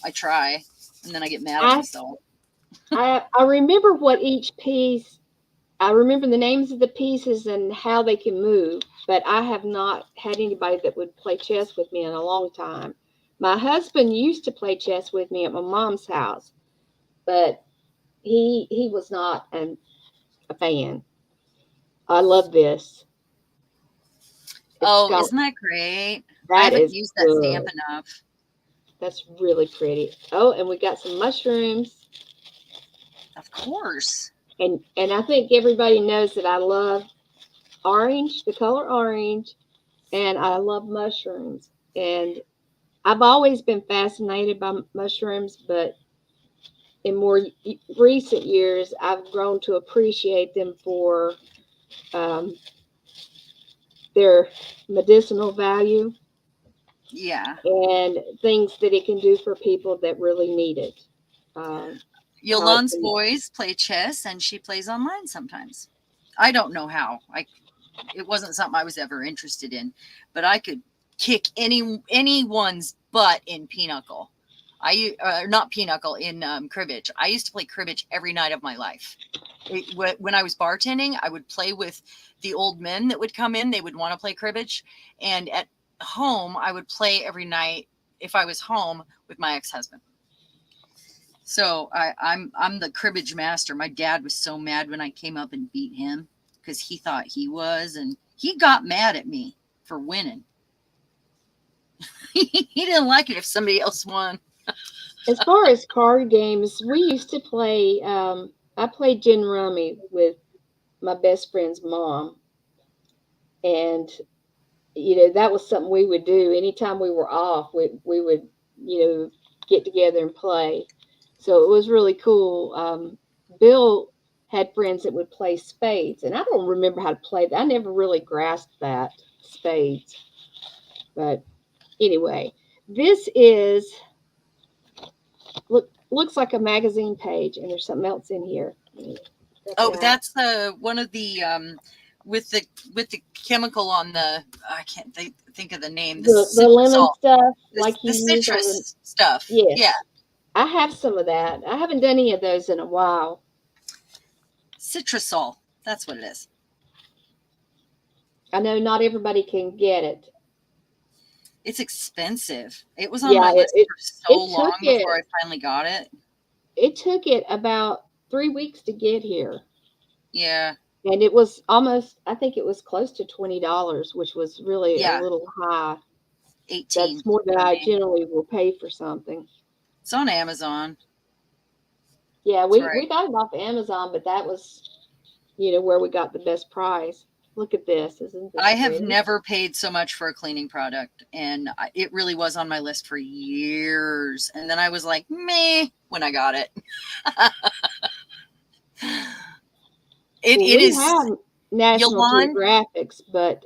I try and then I get mad at myself. I remember I remember the names of the pieces and how they can move, but I have not had anybody that would play chess with me in a long time. My husband used to play chess with me at my mom's house, but he was not a fan. I love this. Isn't that great? I haven't used that stamp enough. That's really pretty. Oh, and we got some mushrooms. Of course. And I think everybody knows that I love orange, the color orange, and I love mushrooms. And I've always been fascinated by mushrooms, but in more recent years, I've grown to appreciate them for their medicinal value. Yeah. And things that it can do for people that really need it. Yolande's boys play chess and she plays online sometimes. I don't know how. It wasn't something I was ever interested in, but I could kick anyone's butt in pinochle. Not pinochle, in cribbage. I used to play cribbage every night of my life. When I was bartending, I would play with the old men that would come in. They would want to play cribbage. And at home, I would play every night if I was home with my ex-husband. So I'm the cribbage master. My dad was so mad when I came up and beat him because he thought he was, and he got mad at me for winning. He didn't like it if somebody else won. As far as card games, we used to play. I played gin rummy with my best friend's mom, and that was something we would do anytime we were off. We would get together and play. So it was really cool. Bill had friends that would play spades, and I don't remember how to play that. I never really grasped that, spades. But anyway, this looks like a magazine page, and there's something else in here. Oh, that's one of the with the chemical on the, I can't think of the name. The lemon stuff, like the you use on the, citrus stuff. yes. Yeah, I have some of that. I haven't done any of those in a while. citrusol. That's what it is. I know not everybody can get it. It's expensive. It was on my list for so long before I finally got it. It took it about 3 weeks to get here. Yeah. And it was almost, I think it was close to $20, which was really a little high. 18. That's more than I generally will pay for something. It's on Amazon. Yeah, we got it off Amazon, but that was, where we got the best price. Look at this. Isn't this I have pretty? never paid so much for a cleaning product, and it really was on my list for years. And then I was like, meh, when I got it. We have National Geographics, but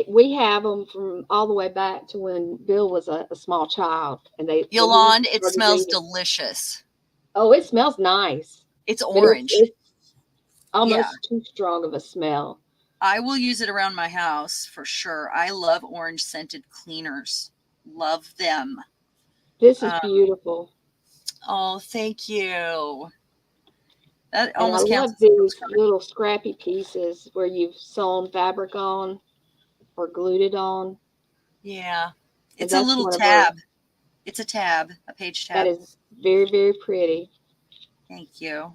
we have them from all the way back to when Bill was a small child, and Yolande, it smells delicious. Oh, it smells nice. It's orange. It's almost too strong of a smell. I will use it around my house for sure. I love orange scented cleaners. Love them. This is beautiful. Oh, thank you. That and almost I love these little scrappy pieces where you've sewn fabric on or glued it on. Yeah. It's a little tab. It's a tab, a page tab. That is very, very pretty. Thank you.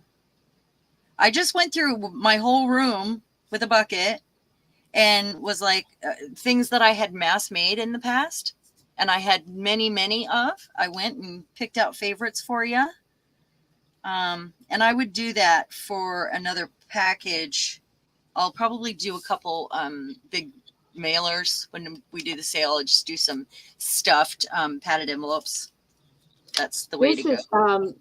I just went through my whole room with a bucket and was like things that I had mass made in the past. And I had many, many of. I went and picked out favorites for you. And I would do that for another package. I'll probably do a couple big mailers when we do the sale. I'll just do some stuffed padded envelopes. That's the way to go.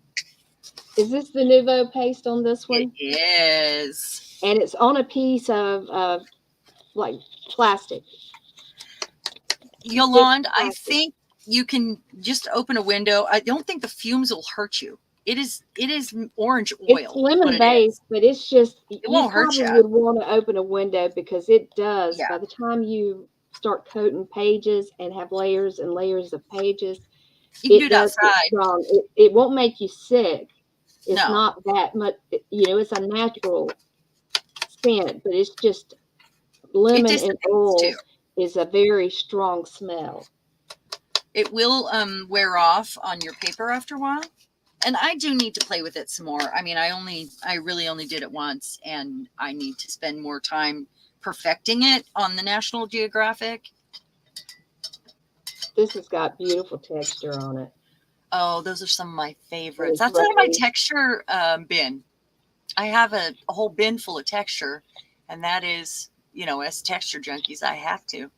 Is this the Nouveau paste on this one? It is. And it's on a piece of like plastic. Yolande, I think you can just open a window. I don't think the fumes will hurt you. It is orange oil. It's lemon based, but it's just it won't hurt you. You would want to open a window because it does. Yeah. By the time you start coating pages and have layers and layers of pages, you can do it outside. It won't make you sick. It's not that much. It's a natural scent, but it's just lemon and oil is a very strong smell. It will wear off on your paper after a while. And I do need to play with it some more. I mean, I really only did it once, and I need to spend more time perfecting it on the National Geographic. This has got beautiful texture on it. Oh, those are some of my favorites. That's out of my texture bin. I have a whole bin full of texture, and that is, as texture junkies, I have to.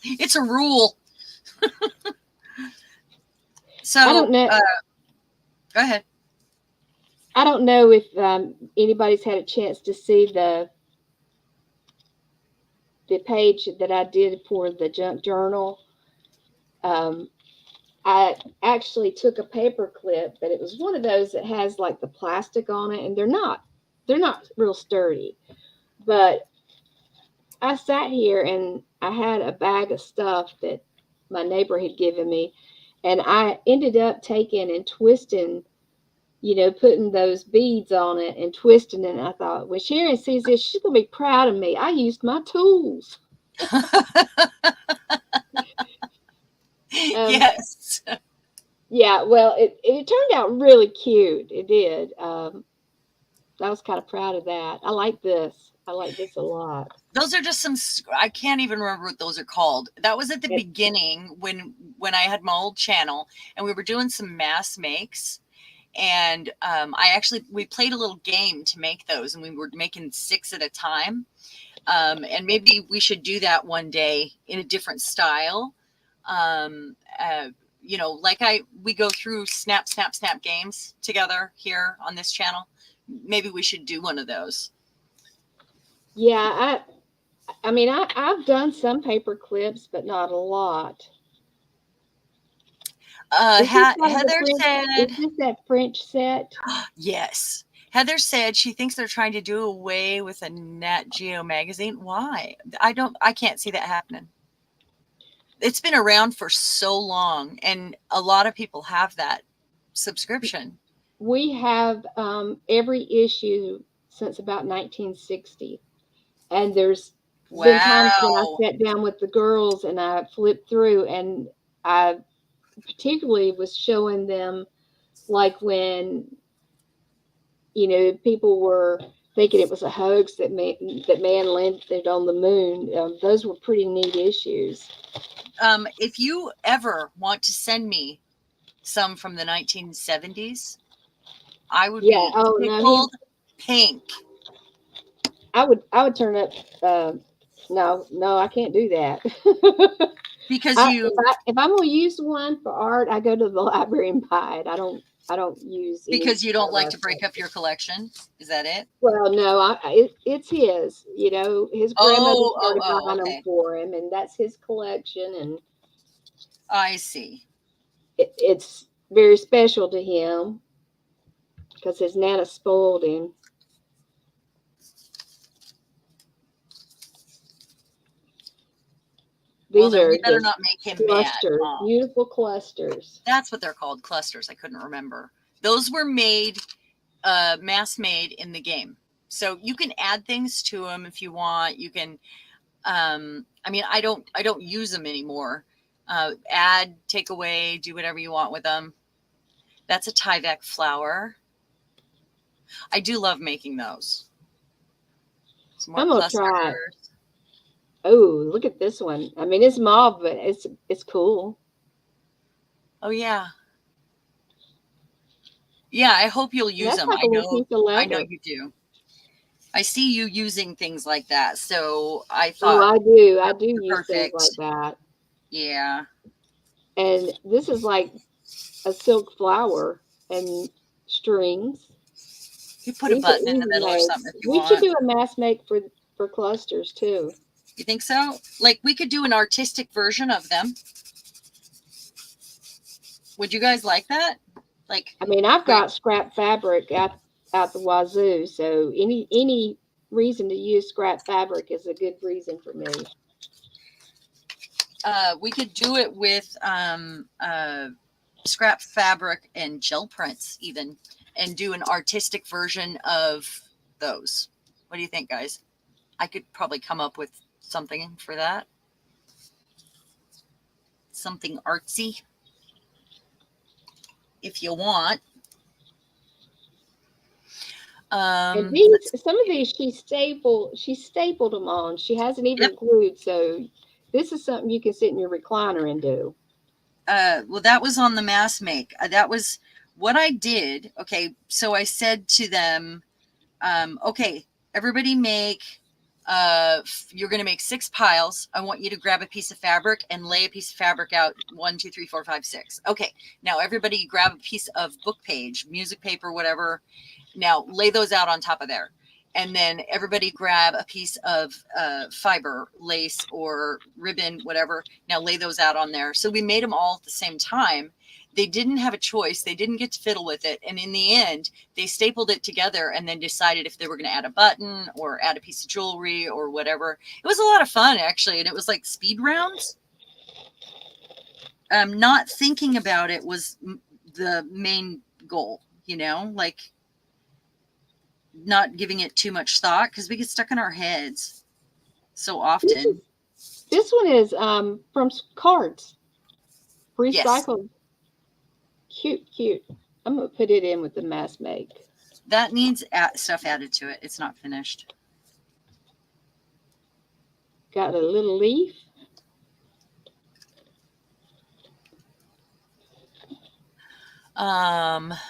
It's a rule. So, I don't know. Go ahead. I don't know if anybody's had a chance to see the page that I did for the junk journal. I actually took a paper clip, but it was one of those that has like the plastic on it, and they're not real sturdy. But I sat here and I had a bag of stuff that my neighbor had given me, and I ended up taking and twisting, putting those beads on it and twisting it. And I thought, when Sharon sees this, she's going to be proud of me. I used my tools. Yes. Yeah, well, it turned out really cute. It did. I was kind of proud of that. I like this. I like this a lot. Those are just some, I can't even remember what those are called. That was at the beginning when I had my old channel and we were doing some mass makes. And we played a little game to make those, and we were making 6 at a time. And maybe we should do that one day in a different style. We go through snap games together here on this channel. Maybe we should do one of those. Yeah, I mean, I've done some paper clips, but not a lot. Heather said, "Is this that French set?" Yes. Heather said she thinks they're trying to do away with a Nat Geo magazine. Why? I can't see that happening. It's been around for so long, and a lot of people have that subscription. We have every issue since about 1960. And there's been times when I Wow. sat down with the girls and I flipped through, and I particularly was showing them, like, when, people were thinking it was a hoax that man landed on the moon. Those were pretty neat issues. If you ever want to send me some from the 1970s, I would Yeah. be Oh no, tickled pink. I would turn up. No, I can't do that. Because If I'm gonna use one for art, I go to the library and buy it. I don't use any you don't like to break stuff. up your collection. Is that it? Well, no, it's his. His grandmother started buying them Okay. for him, and that's his collection, and I see. it's very special to him because his nana spoiled him. Well, These then we are better just not make him mad. clusters, beautiful clusters. That's what they're called, clusters. I couldn't remember. Those were made, mass made in the game. So you can add things to them if you want. You can, I mean, I don't use them anymore. Add, take away, do whatever you want with them. That's a Tyvek flower. I do love making those. Some more I'm gonna try it. clusters. Oh, look at this one. I mean, it's mauve, but it's cool. Oh yeah. Yeah, I hope you'll use That's them. like a little piece of I know leather. you do. I see you using things like that. So I Oh, thought I do. I that do would be use things like perfect. that. Yeah. And this is like a silk flower and strings. You put a These are button in the easy middle or something makes. if you We should want. do a mass make for clusters too. You think so? Like we could do an artistic version of them. Would you guys like that? Like, I mean, I've got scrap fabric out the wazoo, so any reason to use scrap fabric is a good reason for me. we could do it with scrap fabric and gel prints even, and do an artistic version of those. What do you think, guys? I could probably come up with something for that. Something artsy. If you want. And some of these she stapled them on. She hasn't even Yep. glued, so this is something you can sit in your recliner and do. Well, that was on the mass make. That was what I did. Okay, so I said to them, okay, everybody make. You're going to make 6 piles. I want you to grab a piece of fabric and lay a piece of fabric out 1, 2, 3, 4, 5, 6. Okay, now everybody grab a piece of book page, music paper, whatever. Now lay those out on top of there. And then everybody grab a piece of fiber, lace or ribbon, whatever. Now lay those out on there. So we made them all at the same time. They didn't have a choice. They didn't get to fiddle with it. And in the end, they stapled it together and then decided if they were going to add a button or add a piece of jewelry or whatever. It was a lot of fun, actually. And it was like speed rounds. Not thinking about it was the main goal, like not giving it too much thought because we get stuck in our heads so often. This one is from cards, Yes. recycled. Cute. I'm gonna put it in with the mass make. That needs stuff added to it. It's not finished. Got a little leaf.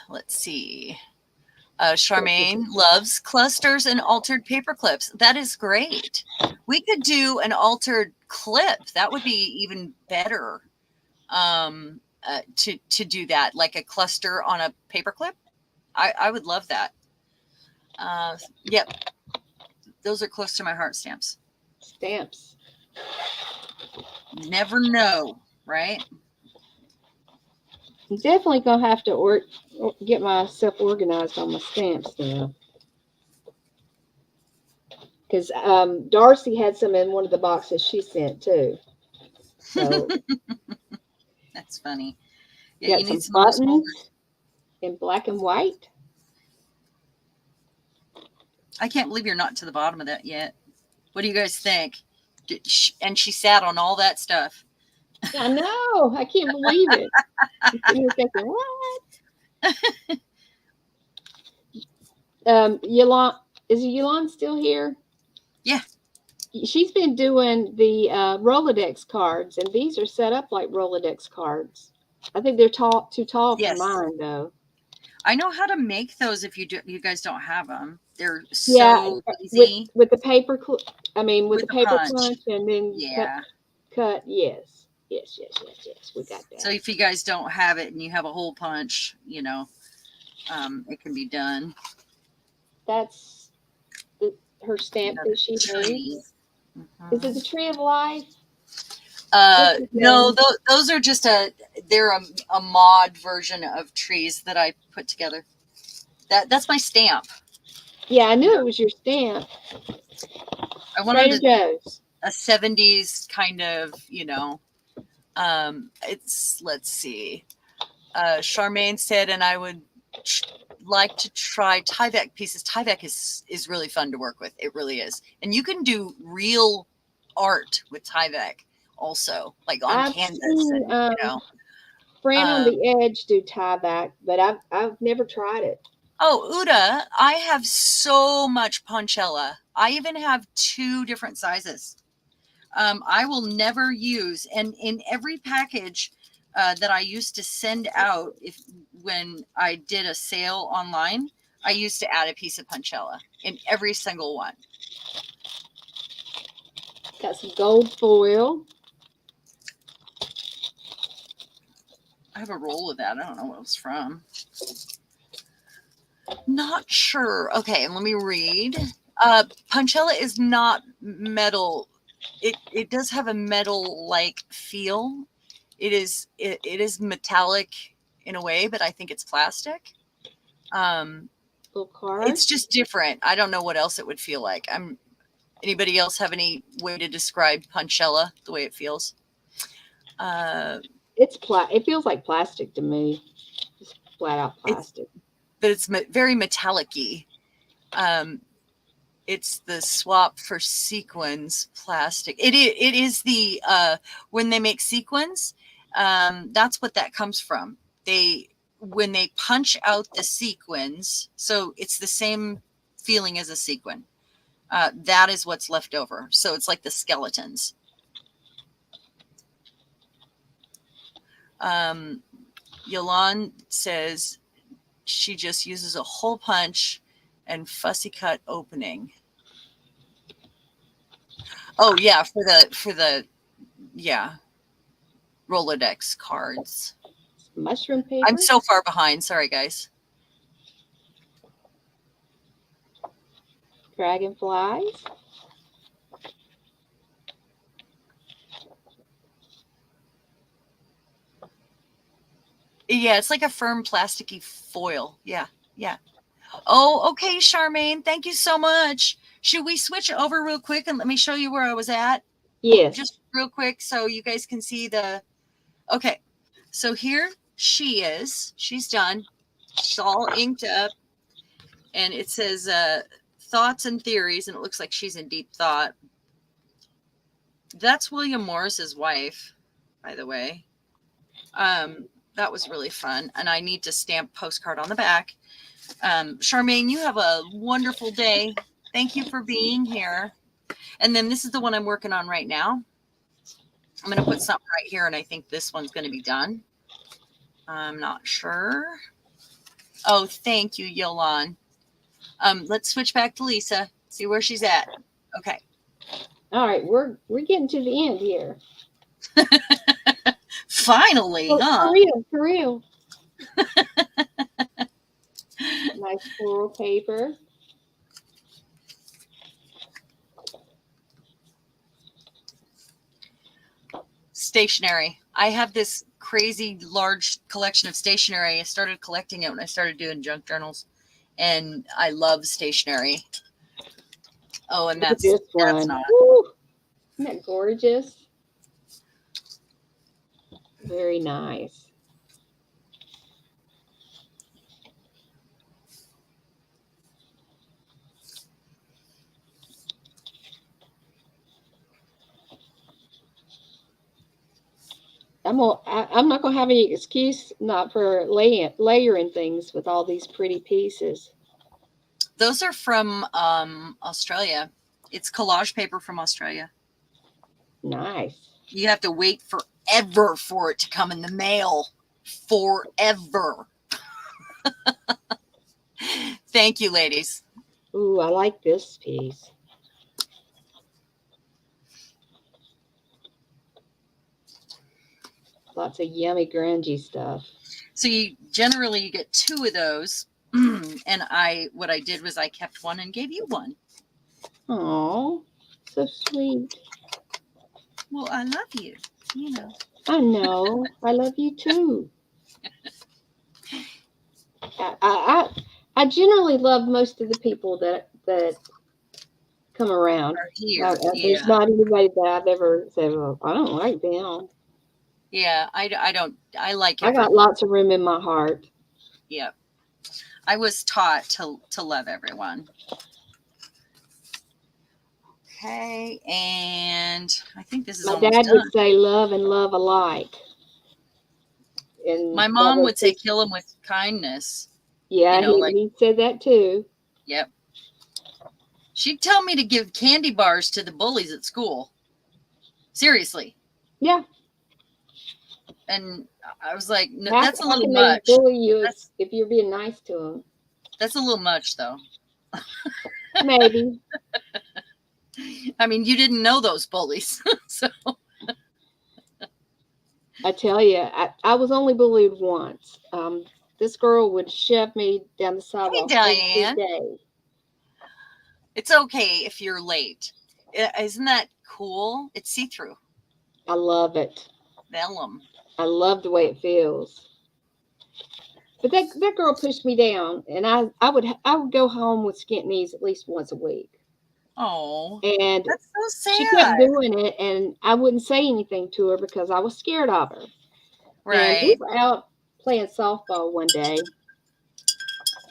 Let's see. Charmaine loves clusters and altered paper clips. That is great. We could do an altered clip. That would be even better. To do that, like a cluster on a paper clip. I would love that. Yep. Those are close to my heart, stamps. Stamps. Never know, right? I'm definitely gonna have to get myself organized on my stamps now. Because Darcy had some in one of the boxes she sent too. So That's funny. Yeah, you got need some some of those folders. buttons in black and white. I can't believe you're not to the bottom of that yet. What do you guys think? And she sat on all that stuff. I know. I can't believe it. I'm sitting here thinking, what? Yolanda, is Yolanda still here? Yeah. She's been doing the Rolodex cards, and these are set up like Rolodex cards. I think they're too tall for mine, though. I know how to make those if you guys don't have them. They're so easy. With the paper, with the paper punch, and then cut. Yes. We got that. So if you guys don't have it and you have a hole punch, it can be done. That's her stamp that she made. Is it the Tree of Life? No, those are just they're a mod version of trees that I put together. That's my stamp. Yeah, I knew it was your stamp. I wanted a 70s kind of, let's see. Charmaine said, and I would like to try Tyvek pieces. Tyvek is really fun to work with. It really is. And you can do real art with Tyvek also, like on canvas. Seen, Fran on the Edge do Tyvek, but I've never tried it. Oh, Uda, I have so much Ponchella. I even have 2 different sizes. I will never use, and in every package that I used to send out, when I did a sale online, I used to add a piece of Ponchella in every single one. Got some gold foil. I have a roll of that. I don't know what it was from. Not sure. Okay, and let me read. Ponchella is not metal. It does have a metal-like feel. It is metallic in a way, but I think it's plastic. It's just different. I don't know what else it would feel like. Anybody else have any way to describe Ponchella the way it feels? It feels like plastic to me. Just flat out plastic. But it's very metallic-y. It's the swap for sequins plastic. It is the when they make sequins, that's what that comes from. When they punch out the sequins, so it's the same feeling as a sequin. That is what's left over. So it's like the skeletons. Yolande says she just uses a hole punch and fussy cut opening. Oh yeah, for the Rolodex cards. Mushroom paper. I'm so far behind. Sorry, guys. Dragonflies. Yeah, it's like a firm plasticky foil. Yeah. Oh, okay, Charmaine. Thank you so much. Should we switch over real quick and let me show you where I was at? Yes. Just real quick so you guys can see okay. So here she is. She's done. She's all inked up. And it says thoughts and theories, and it looks like she's in deep thought. That's William Morris's wife, by the way. That was really fun. And I need to stamp postcard on the back. Charmaine, you have a wonderful day. Thank you for being here. And then this is the one I'm working on right now. I'm going to put something right here, and I think this one's going to be done. I'm not sure. Oh, thank you, Yolande. Let's switch back to Lisa. See where she's at. Okay. All right, we're getting to the end here. Finally, huh? For real. Nice floral paper. Stationery. I have this crazy large collection of stationery. I started collecting it when I started doing junk journals, and I love stationery. Oh, and Look at that's this one. not. Woo! Isn't that gorgeous? Very nice. I'm not gonna have any excuse not for layering things with all these pretty pieces. Those are from Australia. It's collage paper from Australia. Nice. You have to wait forever for it to come in the mail. Forever. Thank you, ladies. Ooh, I like this piece. Lots of yummy grungy stuff. So you generally get 2 of those. And what I did was I kept one and gave you one. Oh, so sweet. Well, I love you. You know. I know. I love you too. I generally love most of the people that come around. Here. There's not anybody that I've ever said, well, I don't like them. Yeah, I don't. I like everyone. I got lots of room in my heart. Yeah. I was taught to love everyone. Okay, and I think this is my dad would say love and love alike. And my mom would say kill them with kindness. Yeah, he said that too. Yep. She'd tell me to give candy bars to the bullies at school. Seriously. Yeah. And I was like, no, that's a little much. They bully you if you're being nice to them. That's a little much, though. Maybe. I mean, you didn't know those bullies, so. I tell you, I was only bullied once. This girl would shove me down the sidewalk every day. It's okay if you're late. Isn't that cool? It's see-through. I love it. Vellum. I love the way it feels. But that girl pushed me down, and I would go home with skint knees at least once a week. Oh, and that's so sad. She kept doing it, and I wouldn't say anything to her because I was scared of her. Right. And we were out playing softball one day,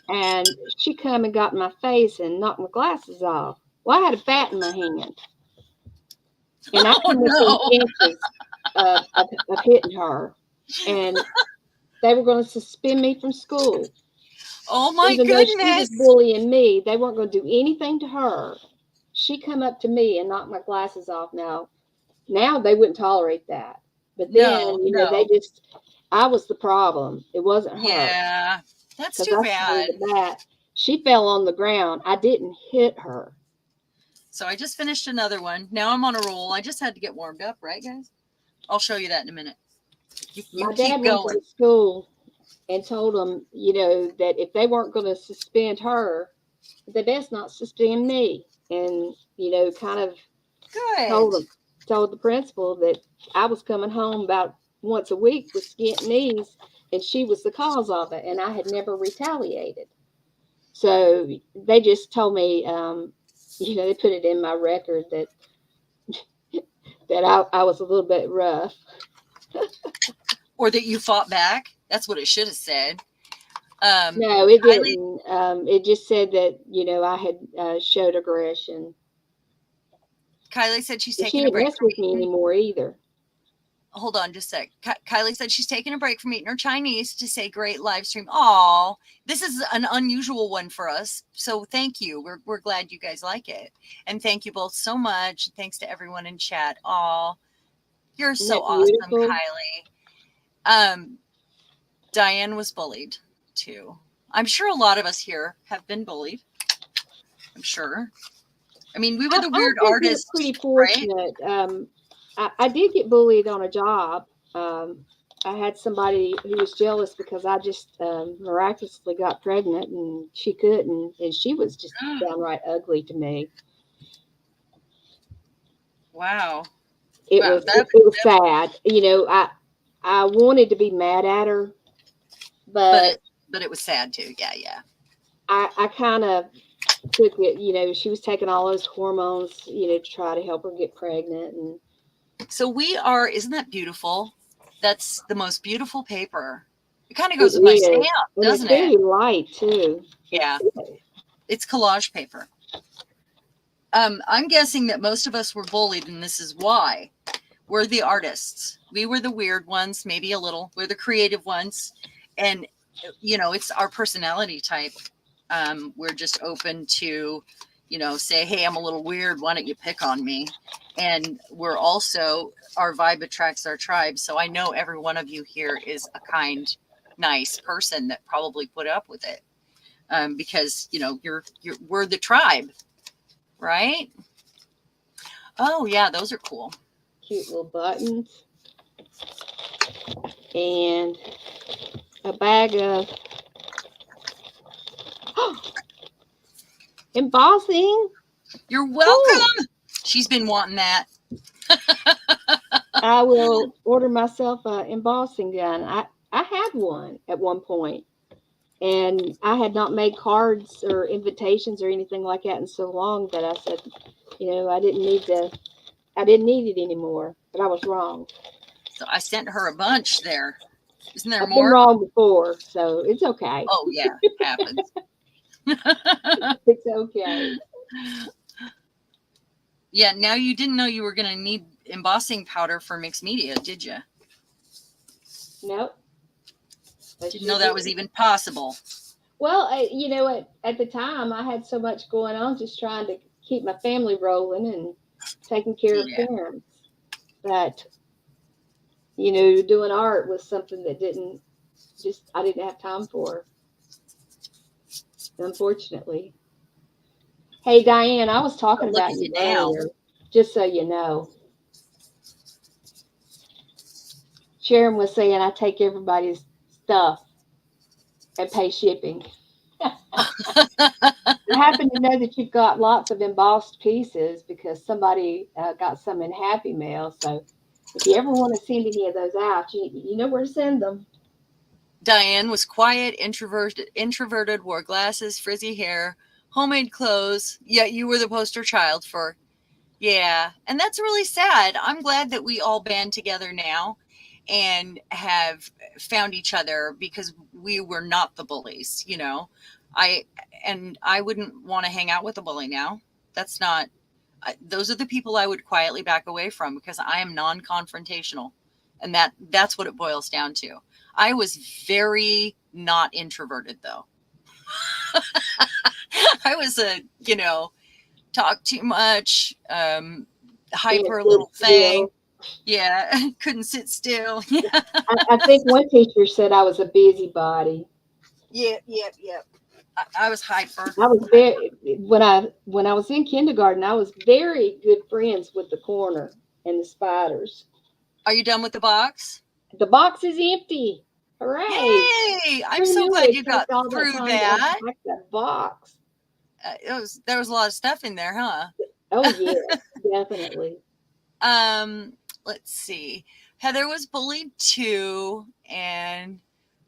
and she come and got in my face and knocked my glasses off. Well, I had a bat in my hand, and I came within inches of hitting her, and they were going to suspend me from school. Oh my goodness! Even though she was bullying me, they weren't going to do anything to her. She come up to me and knocked my glasses off. Now they wouldn't tolerate that. But then, they just, I was the problem. It wasn't her. Yeah, that's too bad. She fell on the ground. I didn't hit her. So I just finished another one. Now I'm on a roll. I just had to get warmed up, right, guys? I'll show you that in a minute. You my dad went to school and told them, that if they weren't going to suspend her, they best not suspend me. And, kind of told the principal that I was coming home about once a week with skint knees, and she was the cause of it, and I had never retaliated. So they just told me, they put it in my record that I was a little bit rough. Or that you fought back. That's what it should have said. No, it didn't. It just said that, I had showed aggression. Kylie said she's taking a break. She didn't mess with me anymore either. Hold on just a sec. Kylie said she's taking a break from eating her Chinese to say great live stream. Aw, this is an unusual one for us. So thank you. We're glad you guys like it. And thank you both so much. Thanks to everyone in chat. Aw, you're so awesome, Kylie. Diane was bullied too. I'm sure a lot of us here have been bullied. I'm sure. I mean, we were the weird artists. Pretty fortunate. Right? I did get bullied on a job. I had somebody who was jealous because I just miraculously got pregnant and she couldn't, and she was just downright ugly to me. Wow. It was sad. I wanted to be mad at her, But but it was sad too. Yeah, yeah. I kind of took it, she was taking all those hormones, to try to help her get pregnant. And So we are, isn't that beautiful? That's the most beautiful paper. It kind of it goes with my is. stamp, And it's doesn't it? very light too. Yeah, it's collage paper. I'm guessing that most of us were bullied, and this is why. We're the artists. We were the weird ones, maybe a little. We're the creative ones. And, it's our personality type. We're just open to, say, hey, I'm a little weird. Why don't you pick on me? And we're also, our vibe attracts our tribe. So I know every one of you here is a kind, nice person that probably put up with it. Because, we're the tribe, right? Oh, yeah, those are cool. Cute little buttons. And a bag of embossing. You're welcome. Ooh. She's been wanting that. I will order myself an embossing gun. I had one at one point, and I had not made cards or invitations or anything like that in so long that I said, I didn't need it anymore. But I was wrong. So I sent her a bunch there. Isn't there I've more? been wrong before, so it's okay. Oh yeah, it happens. It's okay. Yeah, now you didn't know you were going to need embossing powder for mixed media, did you? Nope. Didn't know that was even possible. Well, at the time I had so much going on, just trying to keep my family rolling and taking care of parents, that doing art was something that I didn't have time for, unfortunately. Hey, Diane, I was talking about you earlier, just so you know. Sharon was saying I take everybody's stuff and pay shipping. I happen to know that you've got lots of embossed pieces because somebody got some in Happy Mail. So if you ever want to send any of those out, you know where to send them. Diane was quiet, introverted, wore glasses, frizzy hair, homemade clothes. Yet you were the poster child for, yeah. And that's really sad. I'm glad that we all band together now and have found each other, because we were not the bullies, I wouldn't want to hang out with a bully now. That's not, those are the people I would quietly back away from, because I am non-confrontational. And that's what it boils down to. I was very not introverted though. I was talk too much, hyper little thing. Yeah, couldn't sit still. Yeah. I think one teacher said I was a busybody. Yep. I was hyper. I was very when I was in kindergarten, I was very good friends with the corner and the spiders. Are you done with the box? The box is empty. Hooray! Hey, I'm so glad you got through that. That box. There was a lot of stuff in there, huh? Oh yeah, definitely. Let's see. Heather was bullied too, and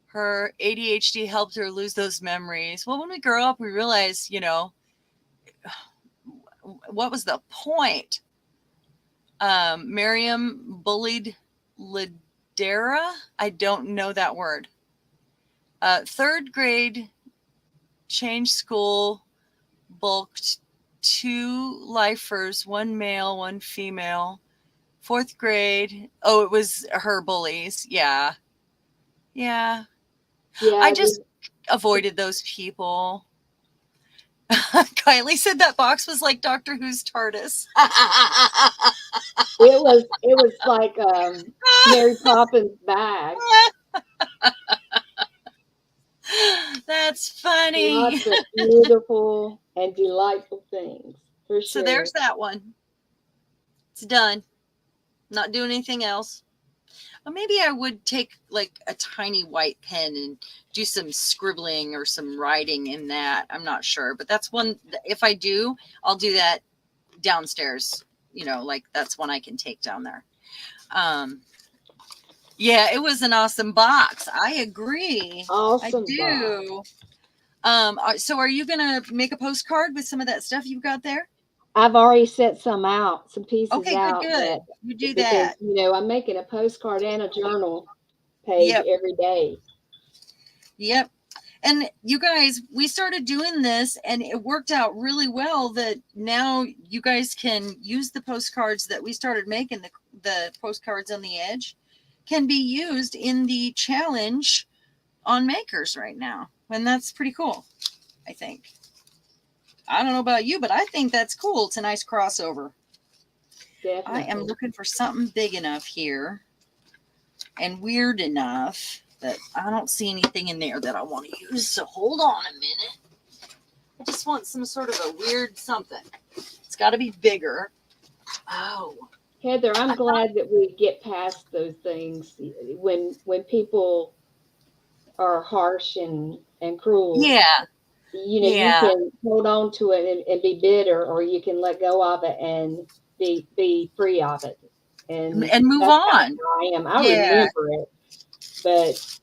her ADHD helped her lose those memories. Well, when we grow up, we realize, what was the point? Miriam bullied Ladera. I don't know that word. Third grade, changed school, bulked 2 lifers, 1 male, 1 female. 4th grade. Oh, it was her bullies. Yeah. I just avoided those people. Kylie said that box was like Doctor Who's TARDIS. It was like Mary Poppins' bag. That's funny. Lots of beautiful and delightful things, for sure. So there's that one. It's done. Not doing anything else. Well, maybe I would take like a tiny white pen and do some scribbling or some writing in that. I'm not sure, but that's one. If I do, I'll do that downstairs. Like that's one I can take down there. Yeah, it was an awesome box. I agree. I Awesome box. do. So are you gonna make a postcard with some of that stuff you've got there? I've already set some out, some pieces Okay, good, out good. that You do because, that. I'm making a postcard and a journal page Yep, every day. yep. And you guys, we started doing this and it worked out really well that now you guys can use the postcards that we started making, the postcards on the edge can be used in the challenge on Makers right now. And that's pretty cool, I think. I don't know about you, but I think that's cool. It's a nice crossover. I am Definitely. looking for something big enough here and weird enough that I don't see anything in there that I want to use. So hold on a minute. I just want some sort of a weird something. It's got to be bigger. Oh, Heather, I'm glad that we get past those things when people are harsh and cruel. yeah, You yeah. can hold on to it and be bitter, or you can let go of it and be free of it. And And move that's kind of on. how I am. I Yeah. remember it, but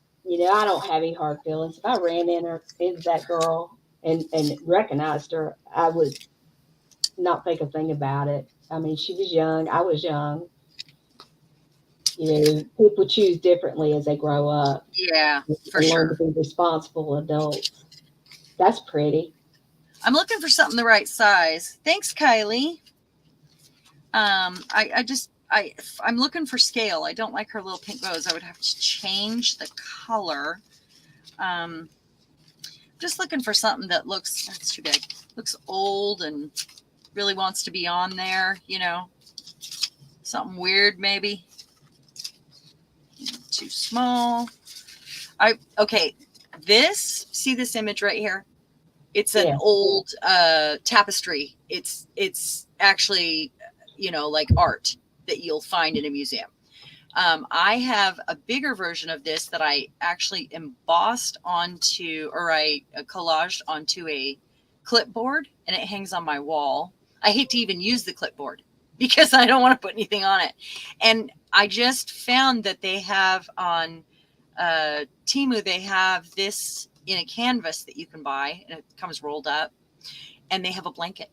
I don't have any hard feelings. If I ran into that girl and recognized her, I would not think a thing about it. I mean, she was young. I was young. People choose differently as they grow up Yeah, for and learn to sure. be responsible adults. That's pretty. I'm looking for something the right size. Thanks, Kylie. I'm looking for scale. I don't like her little pink bows. I would have to change the color. Um, just looking for something that that's too big. Looks old and really wants to be on there, something weird maybe. Too small. Okay. See this image right here? It's an Yes. old tapestry. It's actually, like art that you'll find in a museum. I have a bigger version of this that I actually embossed onto, or I collaged onto a clipboard, and it hangs on my wall. I hate to even use the clipboard because I don't want to put anything on it. And I just found that they have on Temu, they have this in a canvas that you can buy, and it comes rolled up, and they have a blanket.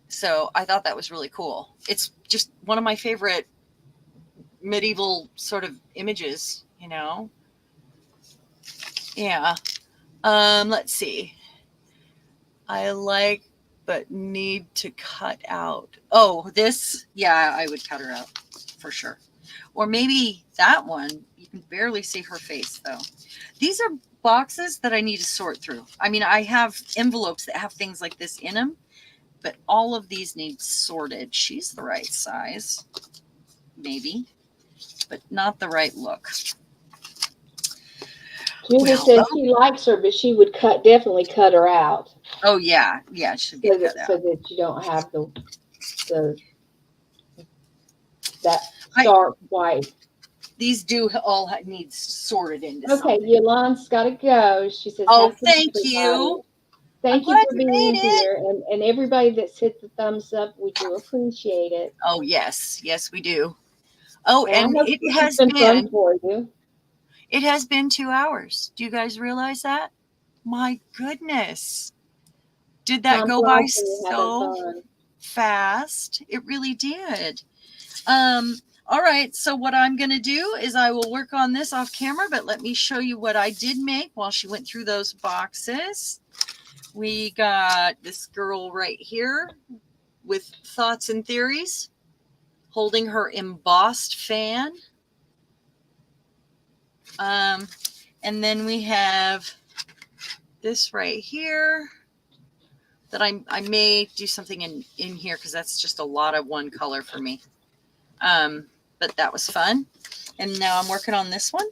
So I thought that was really cool. It's just one of my favorite medieval sort of images, Yeah. Let's see. I like, but need to cut out. Oh, this, yeah, I would cut her out for sure. Or maybe that one. You can barely see her face though. These are boxes that I need to sort through. I mean, I have envelopes that have things like this in them, but all of these need sorted. She's the right size, maybe, but not the right look. Julie says she likes her, but she would definitely cut her out. Oh yeah, yeah, it should get cut out. So that you don't have that sharp white. These do all need sorted into Okay, something. Yolanda's got to go. She says, Oh, "Have fun, thank everybody." you. Thank I'm you glad for you made being it. here, and everybody that's hit the thumbs up. We do appreciate it. Oh yes, yes we do. Oh, And I and hope this has been fun for you. It has been 2 hours. Do you guys realize that? My goodness. Did that Time go by flies when you're having so fun. fast? It really did. All right, so what I'm going to do is I will work on this off camera, but let me show you what I did make while she went through those boxes. We got this girl right here with thoughts and theories, holding her embossed fan. And then we have this right here that I may do something in here because that's just a lot of one color for me. But that was fun. And now I'm working on this one.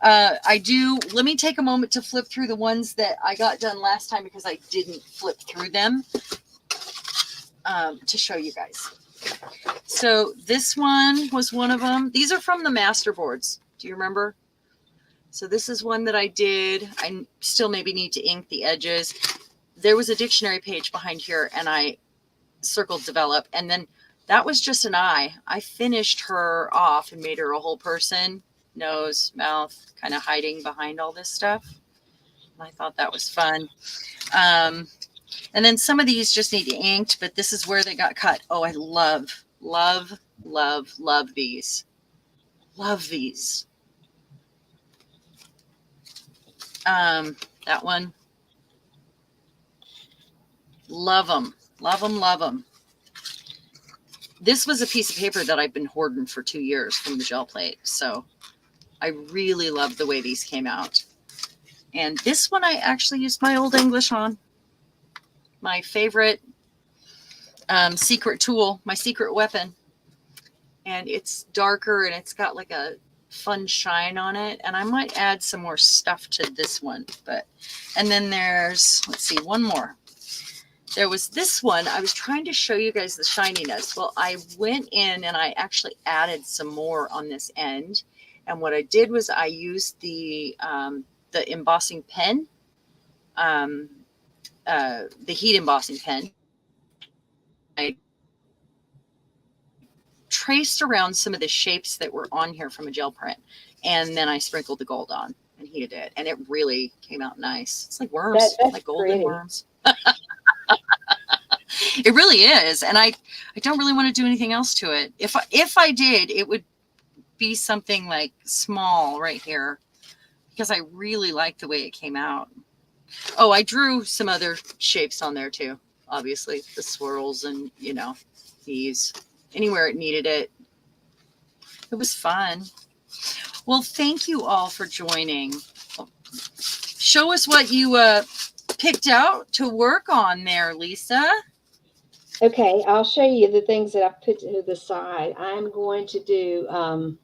Let me take a moment to flip through the ones that I got done last time because I didn't flip through them to show you guys. So this one was one of them. These are from the master boards. Do you remember? So this is one that I did. I still maybe need to ink the edges. There was a dictionary page behind here and I circled develop. And then That was just an eye. I finished her off and made her a whole person, nose, mouth, kind of hiding behind all this stuff. I thought that was fun. And then some of these just need inked, but this is where they got cut. Oh, I love, love, love, love these. Love these. That one. Love them. Love them, love them. This was a piece of paper that I've been hoarding for 2 years from the gel plate. So I really love the way these came out. And this one I actually used my Old English on. My favorite secret tool, my secret weapon. And it's darker and it's got like a fun shine on it. And I might add some more stuff to this one. And then there's, let's see, one more. There was this one. I was trying to show you guys the shininess. Well, I went in and I actually added some more on this end. And what I did was I used the embossing pen, the heat embossing pen. I traced around some of the shapes that were on here from a gel print. And then I sprinkled the gold on and heated it. And it really came out nice. It's like worms, like golden worms. It really is. And I don't really want to do anything else to it. If I did, it would be something like small right here because I really like the way it came out. Oh, I drew some other shapes on there too. Obviously the swirls and, you know, these anywhere it needed it. It was fun. Well, thank you all for joining. Show us what you picked out to work on there, Lisa. Okay, I'll show you the things that I've put to the side. I'm going to do, I'm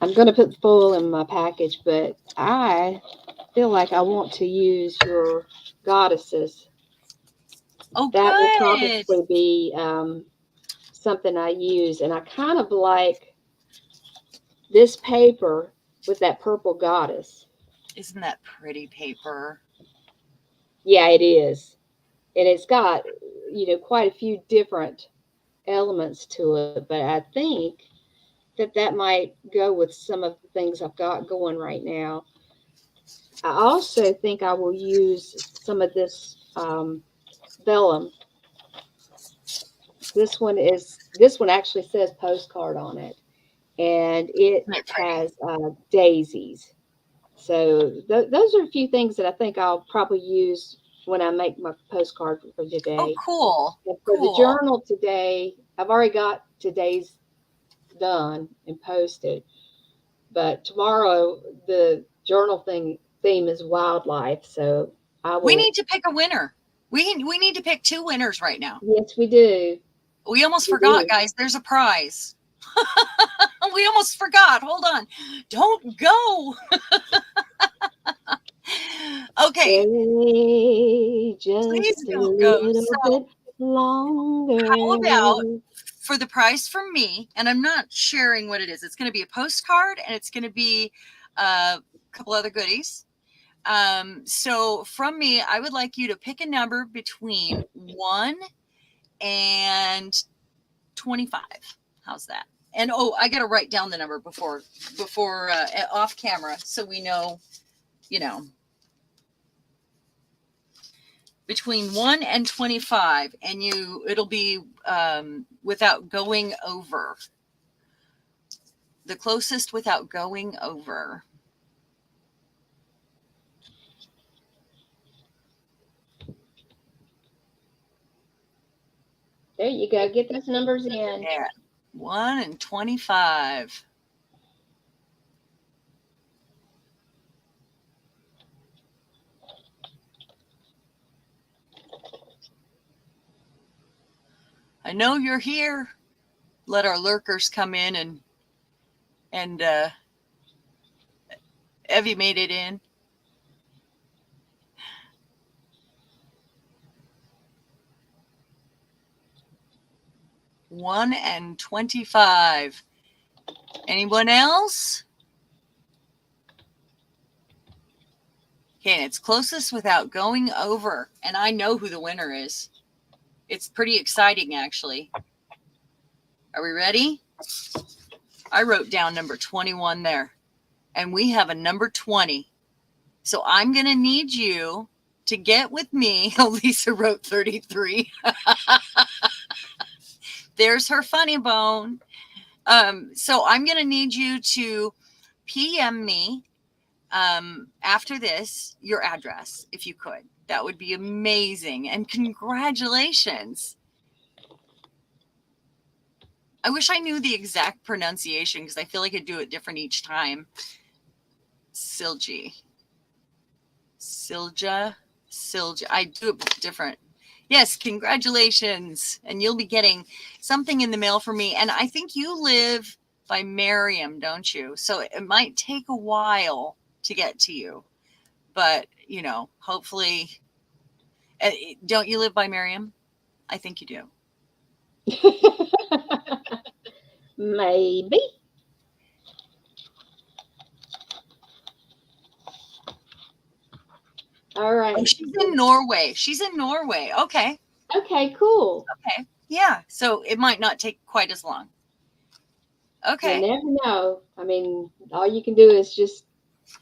going to put full in my package, but I feel like I want to use your goddesses. Oh, that good. will probably be something I use. And I kind of like this paper with that purple goddess. Isn't that pretty paper? Yeah, it is. And it's got, you know, quite a few different elements to it. But I think that might go with some of the things I've got going right now. I also think I will use some of this vellum. This one actually says postcard on it, and it has daisies. So those are a few things that I think I'll probably use when I make my postcard for today. Oh, cool. And for the journal today, I've already got today's done and posted. But tomorrow, the journal theme is wildlife. So we need to pick a winner. We need to pick 2 winners right now. Yes, we do. We almost forgot, guys. There's a prize. We almost forgot. Hold on. Don't go. Okay. Please don't go. So, longer. How about for the prize from me? And I'm not sharing what it is. It's going to be a postcard and it's going to be a couple other goodies. So from me, I would like you to pick a number between 1 and 25. How's that? And I got to write down the number before off camera so we know, you know, between 1 and 25, and it'll be without going over. The closest without going over. There you go. Get those numbers in. Yeah. 1 and 25. I know you're here. Let our lurkers come in and Evie made it in. One and 25. Anyone else? Okay, and it's closest without going over. And I know who the winner is. It's pretty exciting, actually. Are we ready? I wrote down number 21 there, and we have a number 20. So I'm going to need you to get with me. Oh, Lisa wrote 33. There's her funny bone. So I'm going to need you to PM me after this your address, if you could. That would be amazing. And congratulations. I wish I knew the exact pronunciation because I feel like I'd do it different each time. Silja. I do it different. Yes, congratulations. And you'll be getting something in the mail from me. And I think you live by Merriam, don't you? So it might take a while to get to you. But, you know, hopefully, don't you live by Merriam? I think you do. Maybe. All right. Oh, she's in Norway. Okay. Okay, cool. Okay. Yeah. So it might not take quite as long. Okay. You never know. I mean, all you can do is just,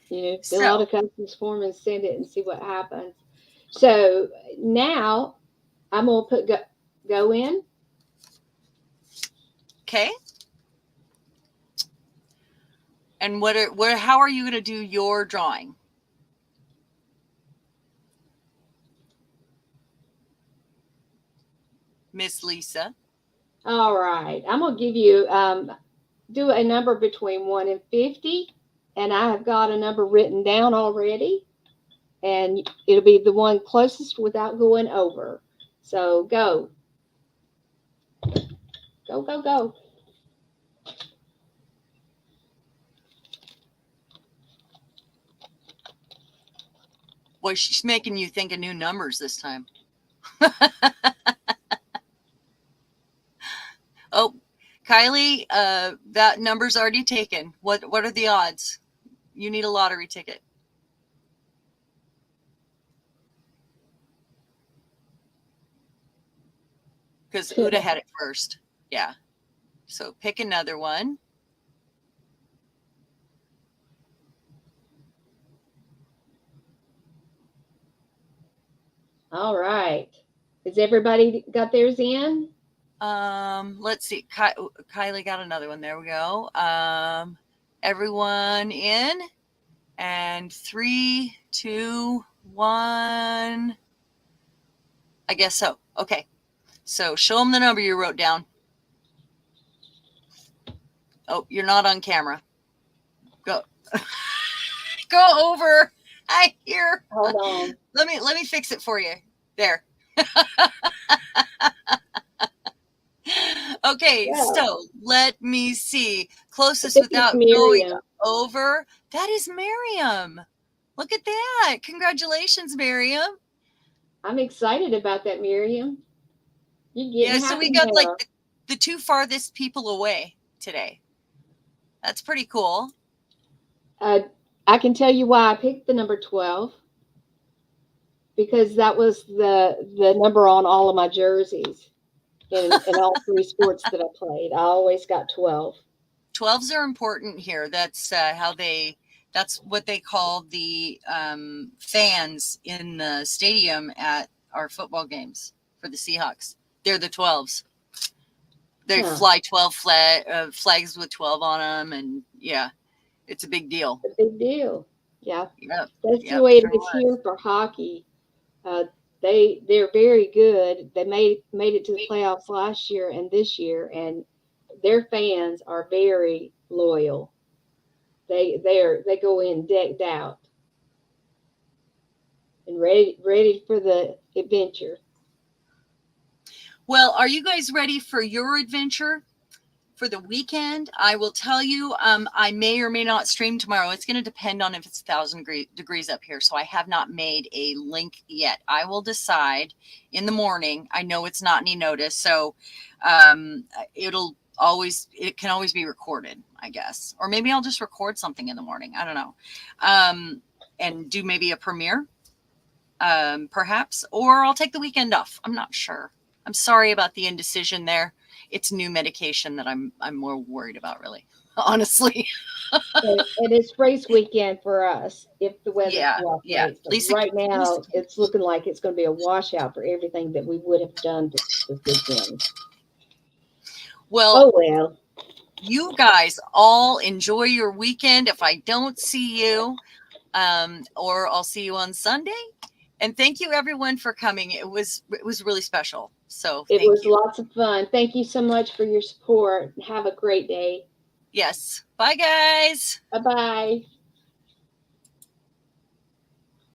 fill out a So, customs form and send it and see what happens. So now I'm gonna put go in. okay. And how are you going to do your drawing? Miss Lisa. All right. I'm gonna give you do a number between 1 and 50, and I have got a number written down already, and it'll be the one closest without going over. So go. Go, go, go. Boy, she's making you think of new numbers this time. Oh, Kylie, that number's already taken. What are the odds? You need a lottery ticket. Because Uda had it first. Yeah. So pick another one. All right. Has everybody got theirs in? Let's see. Kylie got another one. There we go. Everyone in. And 3, 2, 1. I guess so. Okay. So show them the number you wrote down. Oh, you're not on camera. Go. Go over. I hear. Hold on. Let me fix it for you. There. Okay, Yeah. so let me see. Closest This is without going Miriam. over. That is Miriam. Look at that. Congratulations, Miriam. I'm excited about that, Miriam. You're Yeah, getting so we happy got like now. the two farthest people away today. That's pretty cool. I can tell you why I picked the number 12, because that was the number on all of my jerseys in all three sports that I played. I always got 12. 12s are important here. That's that's what they call the fans in the stadium at our football games for the Seahawks. They're the 12s. They fly 12 flags with 12 on them, and yeah, it's a big deal. It's a big deal. Yeah. Yep. That's the way it is here for hockey. They're very good. They made it to the playoffs last year and this year, and their fans are very loyal. They go in decked out and ready for the adventure. Well, are you guys ready for your adventure for the weekend? I will tell you, I may or may not stream tomorrow. It's going to depend on if it's 1,000 degrees up here. So I have not made a link yet. I will decide in the morning. I know it's not any notice. So it can always be recorded, I guess. Or maybe I'll just record something in the morning. I don't know. And do maybe a premiere, perhaps. Or I'll take the weekend off. I'm not sure. I'm sorry about the indecision there. It's new medication that I'm more worried about, really, honestly. And it's race weekend for us if the weather Yeah. cooperates. But Lisa, right Lisa, now, it's looking like it's going to be a washout for everything that we would have done this weekend. well, Oh, well. you guys all enjoy your weekend. If I don't see you, or I'll see you on Sunday. And thank you everyone for coming. It was really special. So It thank was you. lots of fun. Thank you so much for your support. Have a great day. Yes. Bye guys. Bye-bye.